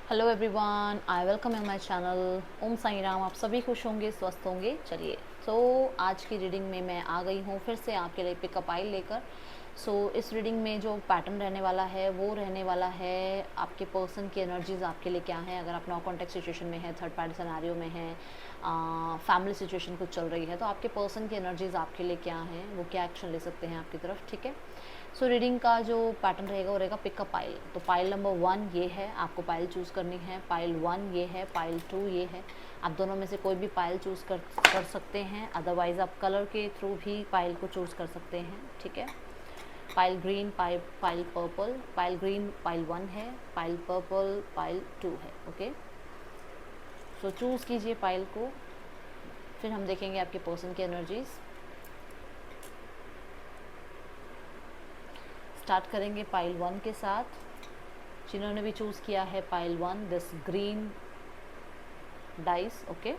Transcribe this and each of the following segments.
Hello everyone, I welcome you my channel. Om Sai Ram. आप सभी खुश होंगे, स्वस्थ होंगे। चलिए, आज की रीडिंग में मैं आ गई हूँ फिर से आपके लिए पिकअप आइल लेकर। इस रीडिंग में जो पैटर्न रहने वाला है वो रहने वाला है आपके पर्सन की एनर्जीज आपके लिए क्या है। अगर आप नो कॉन्टेक्ट सिचुएशन में है, थर्ड पार्टी सिनेरियो में है, फैमिली सिचुएशन कुछ चल रही है, तो आपके पर्सन की एनर्जीज आपके लिए क्या है, वो क्या एक्शन ले सकते हैं आपकी तरफ। ठीक है। रीडिंग का जो पैटर्न रहेगा वो रहेगा पिकअप पाइल। तो पाइल नंबर 1 ये है, आपको पाइल चूज़ करनी है। पाइल 1 ये है, पाइल 2 ये है। आप दोनों में से कोई भी पाइल चूज़ कर सकते हैं। अदरवाइज़ आप कलर के थ्रू भी पाइल को चूज़ कर सकते हैं। ठीक है। Pile green, pile purple. Pile green pile 1 है, पाइल पर्पल पाइल 2 है। ओके। चूज़ कीजिए पाइल को, फिर हम देखेंगे आपके पर्सन की एनर्जीज़। स्टार्ट करेंगे पाइल 1 के साथ। जिन्होंने भी चूज़ किया है pile 1, this green dice. Okay.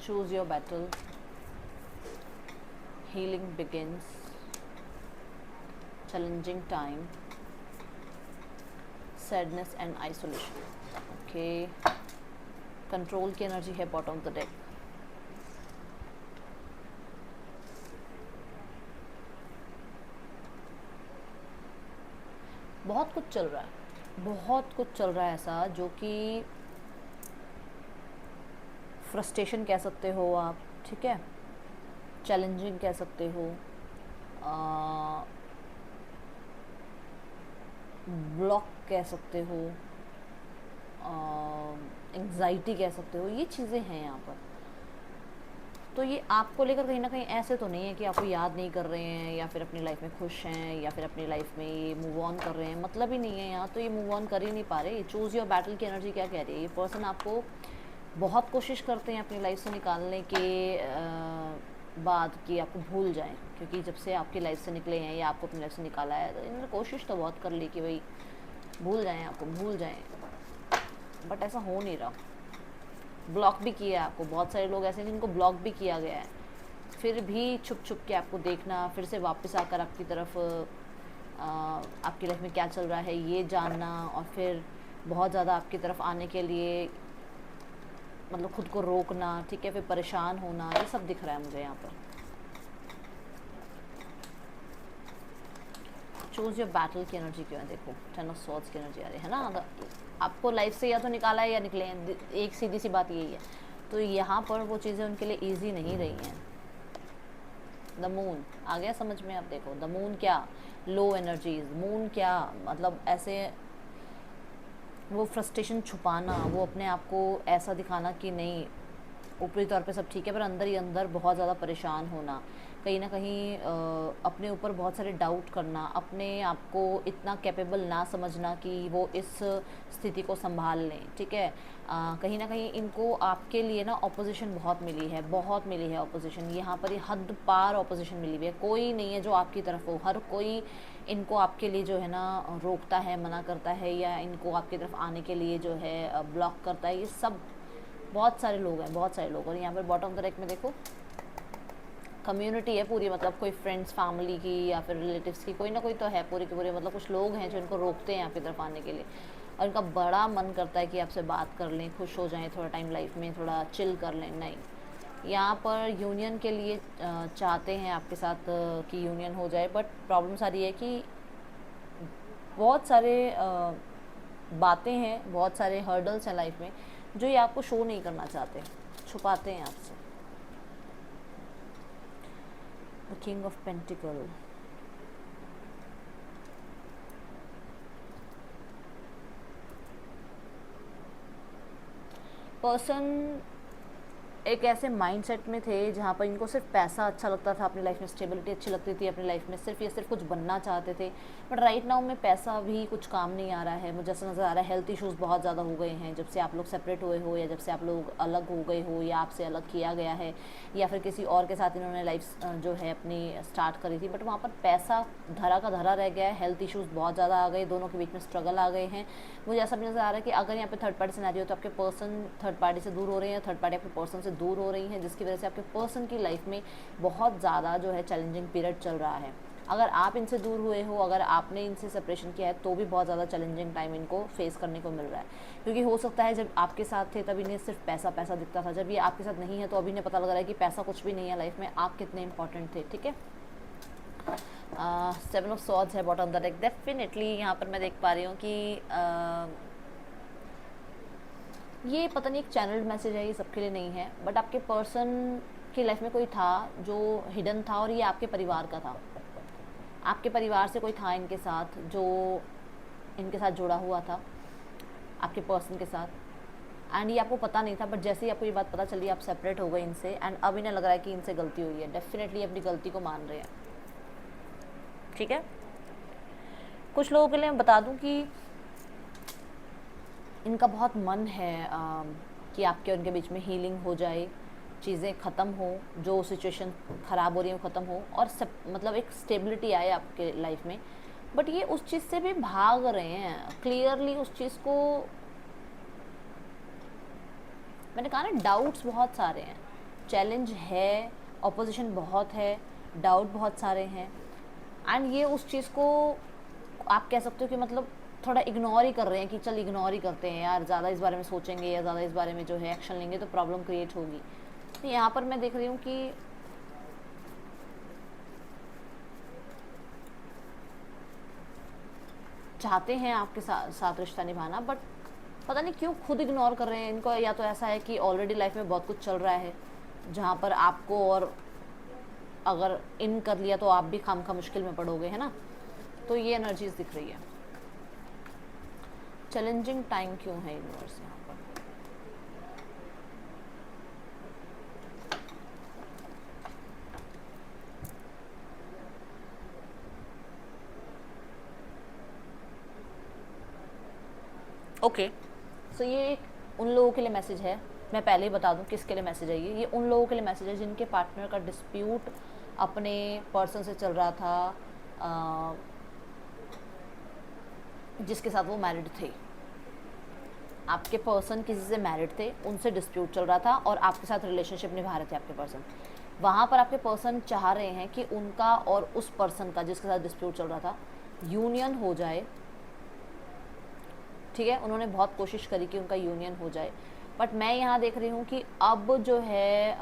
Choose your battle. Healing begins. Challenging time. Sadness and isolation. Okay. Control की एनर्जी है बॉटम ऑफ द डेक। बहुत कुछ चल रहा है, बहुत कुछ चल रहा है ऐसा जो कि फ्रस्ट्रेशन कह सकते हो आप। ठीक है। चैलेंजिंग कह सकते हो, ब्लॉक कह सकते हो, एंग्जाइटी कह सकते हो। ये चीज़ें हैं यहाँ पर। तो ये आपको लेकर कहीं ना कहीं ऐसे तो नहीं है कि आपको याद नहीं कर रहे हैं, या फिर अपनी लाइफ में खुश हैं, या फिर अपनी लाइफ में ये मूव ऑन कर रहे हैं। मतलब ही नहीं है यहाँ तो, ये मूव ऑन कर ही नहीं पा रहे। चूज़ योर बैटल की एनर्जी क्या कह रही है, ये पर्सन आपको बहुत कोशिश करते हैं अपनी लाइफ से निकालने के बाद कि आपको भूल जाएं। क्योंकि जब से आपकी लाइफ से निकले हैं या आपको अपनी लाइफ से निकाला है, तो इन्होंने कोशिश तो बहुत कर ली कि भाई भूल जाएं, आपको भूल जाएं, बट ऐसा हो नहीं रहा। ब्लॉक भी किया है आपको। बहुत सारे लोग ऐसे हैं जिनको ब्लॉक भी किया गया है, फिर भी छुप छुप के आपको देखना, फिर से वापस आकर आपकी तरफ आपकी लाइफ में क्या चल रहा है ये जानना, और फिर बहुत ज़्यादा आपकी तरफ आने के लिए मतलब खुद को रोकना। ठीक है। फिर परेशान होना, ये सब दिख रहा है मुझे यहाँ पर। चूज़ योर बैटल की एनर्जी क्यों है, देखो 10 ऑफ स्वॉर्ड्स की एनर्जी आ रही है ना। अगर आपको लाइफ से या तो निकाला है या निकले हैं, एक सीधी सी बात यही है। तो यहाँ पर वो चीज़ें उनके लिए ईजी नहीं रही हैं। द मून आ गया समझ में। अब देखो द मून क्या, लो एनर्जीज। मून क्या मतलब, ऐसे वो फ्रस्ट्रेशन छुपाना, वो अपने आप को ऐसा दिखाना कि नहीं ऊपरी तौर पे सब ठीक है, पर अंदर ही अंदर बहुत ज़्यादा परेशान होना, कहीं ना कहीं अपने ऊपर बहुत सारे डाउट करना, अपने आप को इतना कैपेबल ना समझना कि वो इस स्थिति को संभाल लें। ठीक है। कहीं ना कहीं इनको आपके लिए ना ऑपोजिशन बहुत मिली है, बहुत मिली है ऑपोजिशन। यहाँ पर ये हद पार ऑपोजिशन मिली हुई है। कोई नहीं है जो आपकी तरफ हो, हर कोई इनको आपके लिए जो है ना रोकता है, मना करता है, या इनको आपकी तरफ आने के लिए जो है ब्लॉक करता है। ये सब बहुत सारे लोग हैं, बहुत सारे लोग। और यहाँ पर बॉटम ऑफ द डेक में देखो कम्युनिटी है पूरी, मतलब कोई फ्रेंड्स फैमिली की या फिर रिलेटिव्स की, कोई ना कोई तो है पूरी के पूरे। मतलब कुछ लोग हैं जो इनको रोकते हैं आपकी तरफ आने के लिए, और इनका बड़ा मन करता है कि आपसे बात कर लें, खुश हो जाएं, थोड़ा टाइम लाइफ में थोड़ा चिल कर लें। नहीं, यहाँ पर यूनियन के लिए चाहते हैं आपके साथ कि यूनियन हो जाए, बट प्रॉब्लम सारी है कि बहुत सारे बातें हैं, बहुत सारे हर्डल्स हैं लाइफ में जो ये आपको शो नहीं करना चाहते, छुपाते हैं आपसे। The king of pentacle. Person एक ऐसे माइंडसेट में थे जहाँ पर इनको सिर्फ पैसा अच्छा लगता था, अपनी लाइफ में स्टेबिलिटी अच्छी लगती थी, अपनी लाइफ में सिर्फ कुछ बनना चाहते थे। बट राइट नाउ में पैसा भी कुछ काम नहीं आ रहा है, मुझे ऐसा नज़र आ रहा है। हेल्थ इश्यूज़ बहुत ज़्यादा हो गए हैं जब से आप लोग सेपरेट हुए हो, या जब से आप लोग अलग हो गए हो, या आपसे अलग किया गया है, या फिर किसी और के साथ इन्होंने लाइफ जो है अपनी स्टार्ट करी थी, बट वहाँ पर पैसा धरा का धरा रह गया है। हेल्थ इश्यूज़ बहुत ज़्यादा आ गए, दोनों के बीच में स्ट्रगल आ गए हैं। मुझे ऐसा भी नज़र आ रहा है कि अगर यहाँ पे थर्ड पार्टी सिनेरियो, तो आपके पर्सन थर्ड पार्टी से दूर हो रहे हैं, थर्ड पार्टी आपके पर्सन से दूर हो रही है, जिसकी वजह से आपके पर्सन की लाइफ में बहुत ज़्यादा जो है चैलेंजिंग पीरियड चल रहा है। अगर आप इनसे दूर हुए हो, अगर आपने इनसे सेपरेशन किया है, तो भी बहुत ज़्यादा चैलेंजिंग टाइम इनको फेस करने को मिल रहा है। क्योंकि हो सकता है जब आपके साथ थे तब इन्हें सिर्फ पैसा पैसा दिखता था, जब ये आपके साथ नहीं है तो अभी इन्हें पता लग रहा है कि पैसा कुछ भी नहीं है लाइफ में, आप कितने इंपॉर्टेंट थे। ठीक है, 7 ऑफ सॉर्ड्स है bottom of the deck. Definitely यहाँ पर मैं देख पा रही हूँ कि ये पता नहीं एक चैनल्ड मैसेज है, ये सबके लिए नहीं है, बट आपके पर्सन की लाइफ में कोई था जो हिडन था, और ये आपके परिवार का था। आपके परिवार से कोई था इनके साथ जो इनके साथ जुड़ा हुआ था, आपके पर्सन के साथ, एंड ये आपको पता नहीं था। बट जैसे ही आपको ये बात पता चली, आप सेपरेट हो गए इनसे, एंड अब इन्हें लग रहा है कि इनसे गलती हुई है। डेफिनेटली अपनी गलती को मान रहे हैं। ठीक है, कुछ लोगों के लिए मैं बता दूं कि इनका बहुत मन है कि आपके उनके बीच में हीलिंग हो जाए, चीज़ें ख़त्म हो, जो सिचुएशन ख़राब हो रही है वो ख़त्म हो, और सब मतलब एक स्टेबिलिटी आए आपके लाइफ में। बट ये उस चीज़ से भी भाग रहे हैं क्लियरली। उस चीज़ को मैंने कहा ना, डाउट्स बहुत सारे हैं, चैलेंज है, ऑपोजिशन बहुत है, डाउट बहुत सारे हैं, एंड ये उस चीज़ को आप कह सकते हो कि मतलब थोड़ा इग्नोर ही कर रहे हैं कि चल इग्नोर ही करते हैं यार, ज़्यादा इस बारे में सोचेंगे या ज़्यादा इस बारे में जो है एक्शन लेंगे तो प्रॉब्लम क्रिएट होगी। तो यहाँ पर मैं देख रही हूँ कि चाहते हैं आपके साथ रिश्ता निभाना, बट पता नहीं क्यों खुद इग्नोर कर रहे हैं इनको। या तो ऐसा है कि ऑलरेडी लाइफ में बहुत कुछ चल रहा है जहाँ पर आपको, और अगर इन कर लिया तो आप भी खामखा मुश्किल में पड़ोगे, है ना। तो ये एनर्जीज दिख रही है। चैलेंजिंग टाइम क्यों है यूनिवर्स यहाँ पर? ओके, सो ये उन लोगों के लिए मैसेज है। मैं पहले ही बता दूं किसके लिए मैसेज है। ये उन लोगों के लिए मैसेज है जिनके पार्टनर का डिस्प्यूट अपने पर्सन से चल रहा था, जिसके साथ वो मैरिड थे। आपके पर्सन किसी से मैरिड थे, उनसे डिस्प्यूट चल रहा था, और आपके साथ रिलेशनशिप निभा रहे थे आपके पर्सन। वहाँ पर आपके पर्सन चाह रहे हैं कि उनका और उस पर्सन का जिसके साथ डिस्प्यूट चल रहा था यूनियन हो जाए। ठीक है, उन्होंने बहुत कोशिश करी कि उनका यूनियन हो जाए, बट मैं यहाँ देख रही हूँ कि अब जो है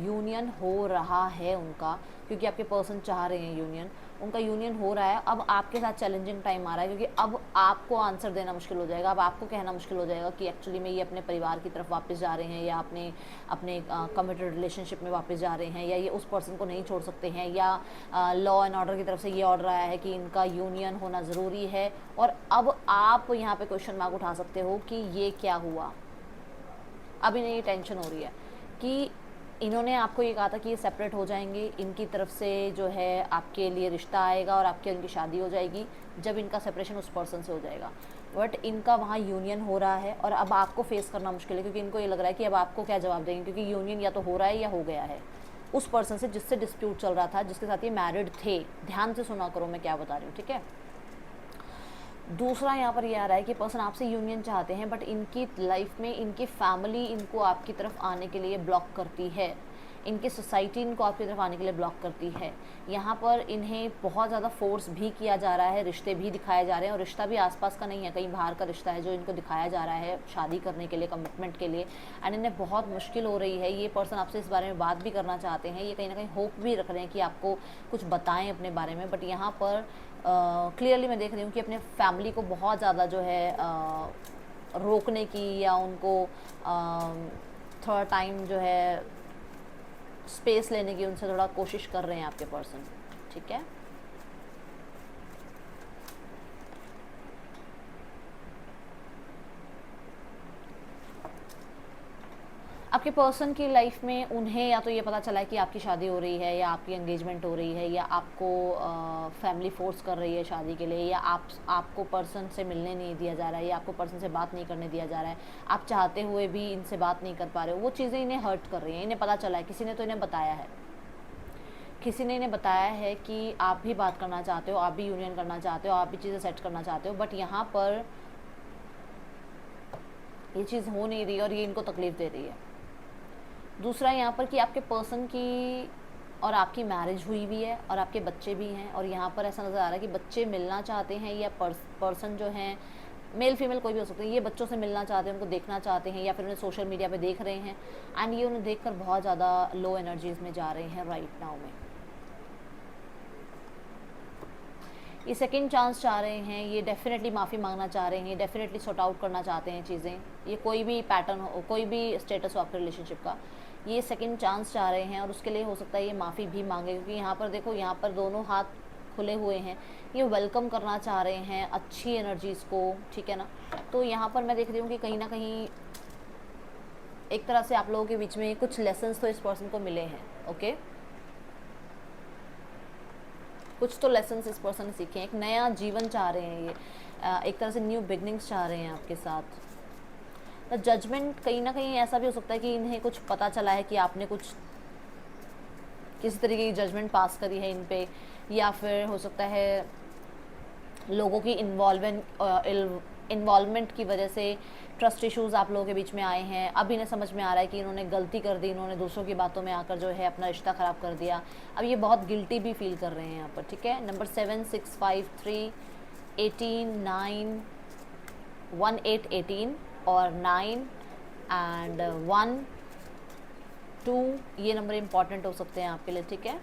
यूनियन हो रहा है उनका, क्योंकि आपके पर्सन चाह रहे हैं यूनियन, उनका यूनियन हो रहा है। अब आपके साथ चैलेंजिंग टाइम आ रहा है, क्योंकि अब आपको आंसर देना मुश्किल हो जाएगा। अब आपको कहना मुश्किल हो जाएगा कि एक्चुअली में ये अपने परिवार की तरफ वापस जा रहे हैं, या अपने अपने कमिटेड रिलेशनशिप में वापस जा रहे हैं, या ये उस पर्सन को नहीं छोड़ सकते हैं, या लॉ एंड ऑर्डर की तरफ से ये ऑर्डर आया है कि इनका यूनियन होना ज़रूरी है। और अब आप यहाँ पे क्वेश्चन मार्क उठा सकते हो कि ये क्या हुआ। अब इन्हें ये टेंशन हो रही है कि इन्होंने आपको ये कहा था कि ये सेपरेट हो जाएंगे, इनकी तरफ से जो है आपके लिए रिश्ता आएगा और आपके उनकी शादी हो जाएगी जब इनका सेपरेशन उस पर्सन से हो जाएगा। बट इनका वहाँ यूनियन हो रहा है, और अब आपको फेस करना मुश्किल है, क्योंकि इनको ये लग रहा है कि अब आपको क्या जवाब देंगे, क्योंकि यूनियन या तो हो रहा है या हो गया है उस पर्सन से जिससे डिस्प्यूट चल रहा था, जिसके साथ ये मैरिड थे। ध्यान से सुना करो मैं क्या बता रही हूँ, ठीक है। दूसरा यहाँ पर ये आ रहा है कि पर्सन आपसे यूनियन चाहते हैं, बट इनकी लाइफ में इनकी फैमिली इनको आपकी तरफ आने के लिए ब्लॉक करती है, इनकी सोसाइटी इनको आपकी तरफ आने के लिए ब्लॉक करती है। यहाँ पर इन्हें बहुत ज़्यादा फोर्स भी किया जा रहा है, रिश्ते भी दिखाए जा रहे हैं, और रिश्ता भी आसपास का नहीं है, कहीं बाहर का रिश्ता है जो इनको दिखाया जा रहा है शादी करने के लिए, कमिटमेंट के लिए। एंड इन्हें बहुत मुश्किल हो रही है। ये पर्सन आपसे इस बारे में बात भी करना चाहते हैं, ये कहीं ना कहीं होप भी रख रहे हैं कि आपको कुछ बताएं अपने बारे में, बट यहाँ पर क्लियरली मैं देख रही हूँ कि अपने फैमिली को बहुत ज़्यादा जो है रोकने की, या उनको थोड़ा टाइम जो है स्पेस लेने की उनसे थोड़ा कोशिश कर रहे हैं आपके पर्सन, ठीक है। आपके पर्सन की लाइफ में उन्हें या तो ये पता चला है कि आपकी शादी हो रही है या आपकी एंगेजमेंट हो रही है या आपको फैमिली फोर्स कर रही है शादी के लिए, या आपको पर्सन से मिलने नहीं दिया जा रहा है या आपको पर्सन से बात नहीं करने दिया जा रहा है, आप चाहते हुए भी इनसे बात नहीं कर पा रहे हो, वो चीज़ें इन्हें हर्ट कर रही हैं। इन्हें पता चला है, किसी ने तो इन्हें बताया है, किसी ने इन्हें बताया है कि आप भी बात करना चाहते हो, आप भी यूनियन करना चाहते हो, आप भी चीज़ें सेट करना चाहते हो, बट यहाँ पर ये चीज़ हो नहीं रही और ये इनको तकलीफ़ दे रही है। दूसरा यहाँ पर कि आपके पर्सन की और आपकी मैरिज हुई भी है और आपके बच्चे भी हैं, और यहाँ पर ऐसा नज़र आ रहा है कि बच्चे मिलना चाहते हैं या पर्सन जो हैं, मेल फीमेल कोई भी हो सकता है, ये बच्चों से मिलना चाहते हैं, उनको देखना चाहते हैं, या फिर उन्हें सोशल मीडिया पे देख रहे हैं एंड ये उन्हें देखकर बहुत ज़्यादा लो एनर्जीज़ में जा रहे हैं राइट नाउ में। ये सेकंड चांस चाह रहे हैं, ये डेफिनेटली माफ़ी मांगना चाह रहे हैं, डेफिनेटली सॉर्ट आउट करना चाहते हैं चीज़ें, ये कोई भी पैटर्न हो, कोई भी स्टेटस हो आपके रिलेशनशिप का, ये सेकंड चांस चाह रहे हैं और उसके लिए हो सकता है ये माफ़ी भी मांगे, क्योंकि यहाँ पर देखो, यहाँ पर दोनों हाथ खुले हुए हैं, ये वेलकम करना चाह रहे हैं अच्छी एनर्जीज़ को, ठीक है ना। तो यहाँ पर मैं देख रही हूँ कि कहीं ना कहीं एक तरह से आप लोगों के बीच में कुछ लेसन्स तो इस पर्सन को मिले हैं, ओके, कुछ तो लेसन्स इस पर्सन ने सीखे हैं, एक नया जीवन चाह रहे हैं ये, एक तरह से न्यू बिगनिंग्स चाह रहे हैं आपके साथ। द जजमेंट, कहीं ना कहीं ऐसा भी हो सकता है कि इन्हें कुछ पता चला है कि आपने कुछ किसी तरीके की जजमेंट पास करी है इन पे, या फिर हो सकता है लोगों की इन्वॉल्वमेंट की वजह से ट्रस्ट इश्यूज़ आप लोगों के बीच में आए हैं। अब इन्हें समझ में आ रहा है कि इन्होंने गलती कर दी, इन्होंने दूसरों की बातों में आकर जो है अपना रिश्ता ख़राब कर दिया। अब ये बहुत गिल्टी भी फील कर रहे हैं यहाँ पर, ठीक है। नंबर 7, 6, 5, 3, 18, 9, 1, 8, 18 और 9 एंड 1, 2, ये नंबर इम्पॉर्टेंट हो सकते हैं आपके लिए, ठीक है।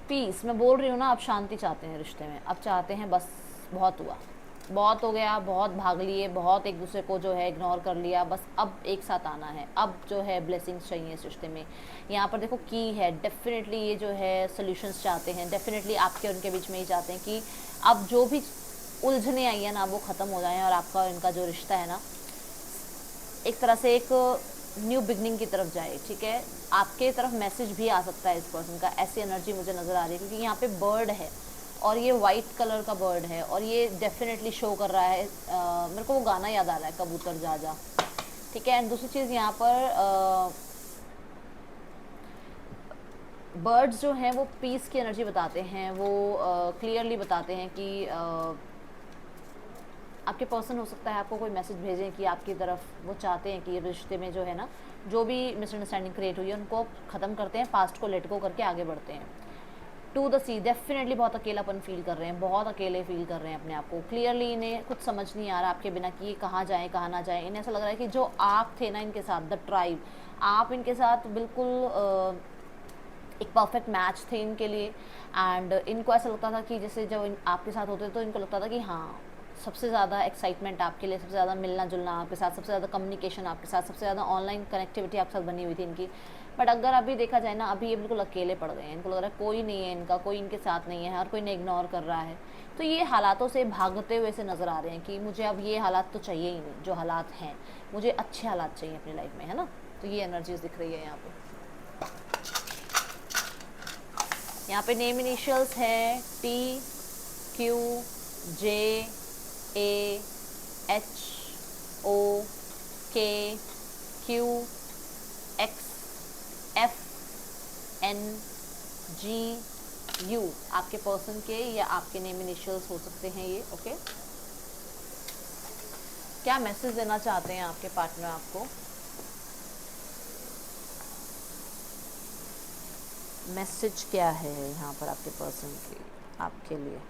पीस, मैं बोल रही हूँ ना, आप शांति चाहते हैं रिश्ते में, अब चाहते हैं बस बहुत हुआ, बहुत हो गया, बहुत भाग लिए, बहुत एक दूसरे को जो है इग्नोर कर लिया, बस अब एक साथ आना है, अब जो है ब्लेसिंग्स चाहिए इस रिश्ते में। यहाँ पर देखो की है, डेफिनेटली ये जो है सोल्यूशंस चाहते हैं, डेफिनेटली आपके और उनके बीच में ही चाहते हैं कि अब जो भी उलझने आई है ना वो ख़त्म हो जाए और आपका और इनका जो रिश्ता है ना एक तरह से एक न्यू बिगनिंग की तरफ जाए, ठीक है। आपके तरफ मैसेज भी आ सकता है इस पर्सन का, ऐसी एनर्जी मुझे नज़र आ रही है, क्योंकि यहाँ पे बर्ड है और ये वाइट कलर का बर्ड है और ये डेफिनेटली शो कर रहा है, मेरे को वो गाना याद आ रहा है, कबूतर जा जा, ठीक है। एंड दूसरी चीज़ यहाँ पर बर्ड्स जो हैं वो पीस की एनर्जी बताते हैं, वो क्लियरली बताते हैं कि आपके पर्सन हो सकता है आपको कोई मैसेज भेजें कि आपकी तरफ वो चाहते हैं कि रिश्ते में जो है ना जो भी मिसअंडरस्टैंडिंग क्रिएट हुई है उनको ख़त्म करते हैं, पास्ट को लेट गो करके आगे बढ़ते हैं। टू द सी, डेफिनेटली बहुत अकेलापन फील कर रहे हैं, बहुत अकेले फील कर रहे हैं अपने आप को, क्लियरली इन्हें कुछ समझ नहीं आ रहा आपके बिना कि ये कहाँ जाएँ कहाँ ना जाएँ। इन्हें ऐसा लग रहा है कि जो आप थे ना इनके साथ, द ट्राइब, आप इनके साथ बिल्कुल एक परफेक्ट मैच थे इनके लिए। एंड इनको ऐसा लगता था कि जैसे जब आपके साथ होते तो इनको लगता था कि हाँ सबसे ज़्यादा एक्साइटमेंट आपके लिए, सबसे ज़्यादा मिलना जुलना आपके साथ, सबसे ज़्यादा कम्युनिकेशन आपके साथ, सबसे ज़्यादा ऑनलाइन कनेक्टिविटी आपके साथ बनी हुई थी इनकी। बट अगर अभी देखा जाए ना, अभी ये बिल्कुल अकेले पड़ गए हैं, इनको लग रहा है कोई नहीं है इनका, कोई इनके साथ नहीं है, हर कोई इन्हें इग्नोर कर रहा है। तो ये हालातों से भागते हुए से नज़र आ रहे हैं कि मुझे अब ये हालात तो चाहिए ही नहीं, जो हालात हैं मुझे अच्छे हालात चाहिए अपनी लाइफ में, है ना। तो ये एनर्जीज दिख रही है यहाँ पर। यहाँ पे नेम इनिशियल्स है TQJAHOKQXFNGU, आपके पर्सन के या आपके नेम इनिशियल्स हो सकते हैं ये, ओके। क्या मैसेज देना चाहते हैं आपके पार्टनर आपको? मैसेज क्या है यहाँ पर आपके पर्सन की आपके लिए?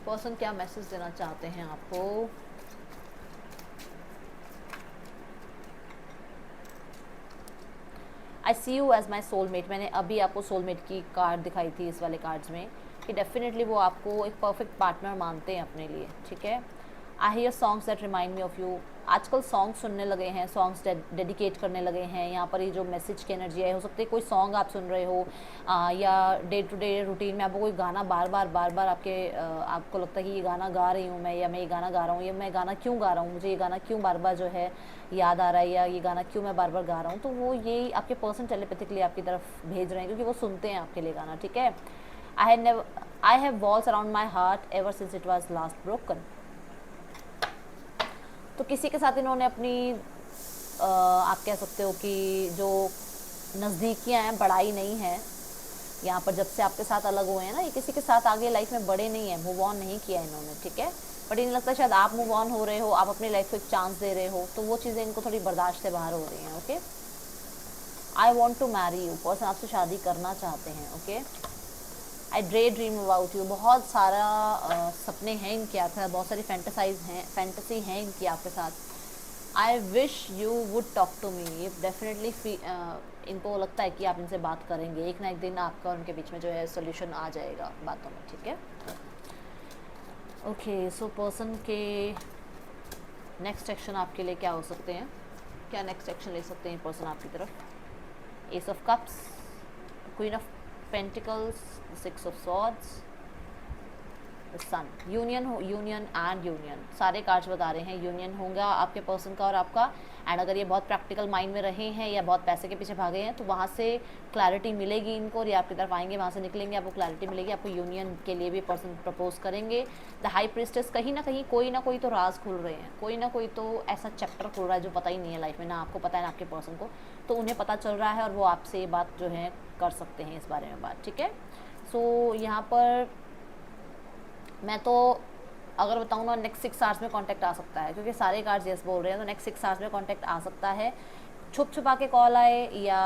पर्सन क्या मैसेज देना चाहते हैं आपको? आई सी यू एज माई सोलमेट, मैंने अभी आपको सोलमेट की कार्ड दिखाई थी इस वाले कार्ड्स में कि डेफिनेटली वो आपको एक परफेक्ट पार्टनर मानते हैं अपने लिए, ठीक है। I hear songs that remind me of you. आजकल सॉन्ग सुनने लगे हैं, सॉन्ग्स डेडिकेट करने लगे हैं। यहाँ पर ये जो मैसेज की एनर्जी है, हो सकती है कोई सॉन्ग आप सुन रहे हो या डे टू डे रूटीन में आपको कोई गाना बार बार आपको लगता है कि ये गाना गा रही हूँ मैं, या मैं ये गाना गा रहा हूँ, या मैं गाना क्यों गा रहा हूँ, मुझे ये गाना क्यों बार बार जो है याद आ रहा है, या ये गाना क्यों मैं बार बार गा रहा हूँ। तो वो ये आपके पर्सन टेलीपैथिकली आपकी तरफ भेज रहे हैं, क्योंकि वो सुनते हैं आपके लिए गाना, ठीक है। I have walls around my heart ever since it was last broken. तो किसी के साथ इन्होंने अपनी आप कह सकते हो कि जो नज़दीकियाँ हैं बढ़ाई नहीं है यहाँ पर, जब से आपके साथ अलग हुए हैं ना, ये किसी के साथ आगे लाइफ में बड़े नहीं है, मूव ऑन नहीं किया इन्होंने, ठीक है। बट इन्हें लगता है शायद आप मूव ऑन हो रहे हो, आप अपनी लाइफ को एक चांस दे रहे हो, तो वो चीज़ें इनको थोड़ी बर्दाश्त से बाहर हो रही हैं, okay. I want to marry you, person आपसे शादी करना चाहते हैं, okay. I dream about you, बहुत सारा सपने हैं इनके आपके साथ, बहुत सारी फैंटेसी हैं इनकी आपके साथ। I wish you would talk to me, ये डेफिनेटली इनको लगता है कि आप इनसे बात करेंगे, एक ना एक दिन आपका और उनके बीच में जो है सोल्यूशन आ जाएगा बातों में, ठीक है। ओके, सो पर्सन के नेक्स्ट एक्शन आपके लिए क्या हो सकते हैं, क्या नेक्स्ट एक्शन ले सकते हैं पर्सन आपकी तरफ। Ace of cups, queen of pentacles, six of swords, sun, union and union, सारे कार्ड्स बता रहे हैं यूनियन होगा आपके पर्सन का और आपका। एंड अगर ये बहुत प्रैक्टिकल माइंड में रहे हैं या बहुत पैसे के पीछे भागे हैं, तो वहाँ से क्लैरिटी मिलेगी इनको, और ये आपकी तरफ आएंगे, वहाँ से निकलेंगे, आपको क्लैरिटी मिलेगी, आपको यूनियन के लिए भी पर्सन प्रपोज करेंगे। द हाई प्रिस्टेस, कहीं ना कहीं कोई ना कोई तो राज खुल रहे हैं, कोई ना कोई तो ऐसा चैप्टर खुल रहा है जो पता ही नहीं है लाइफ में, ना आपको पता है ना आपके पर्सन को, तो उन्हें पता चल रहा है और वो आपसे ये बात जो है कर सकते हैं इस बारे में बात, ठीक है। सो यहाँ पर मैं तो अगर बताऊँ ना, नेक्स्ट 6 आवर्स में कांटेक्ट आ सकता है, क्योंकि सारे कार्ड्स यस बोल रहे हैं, तो नेक्स्ट 6 आवर्स में कांटेक्ट आ सकता है। छुप छुपा के कॉल आए या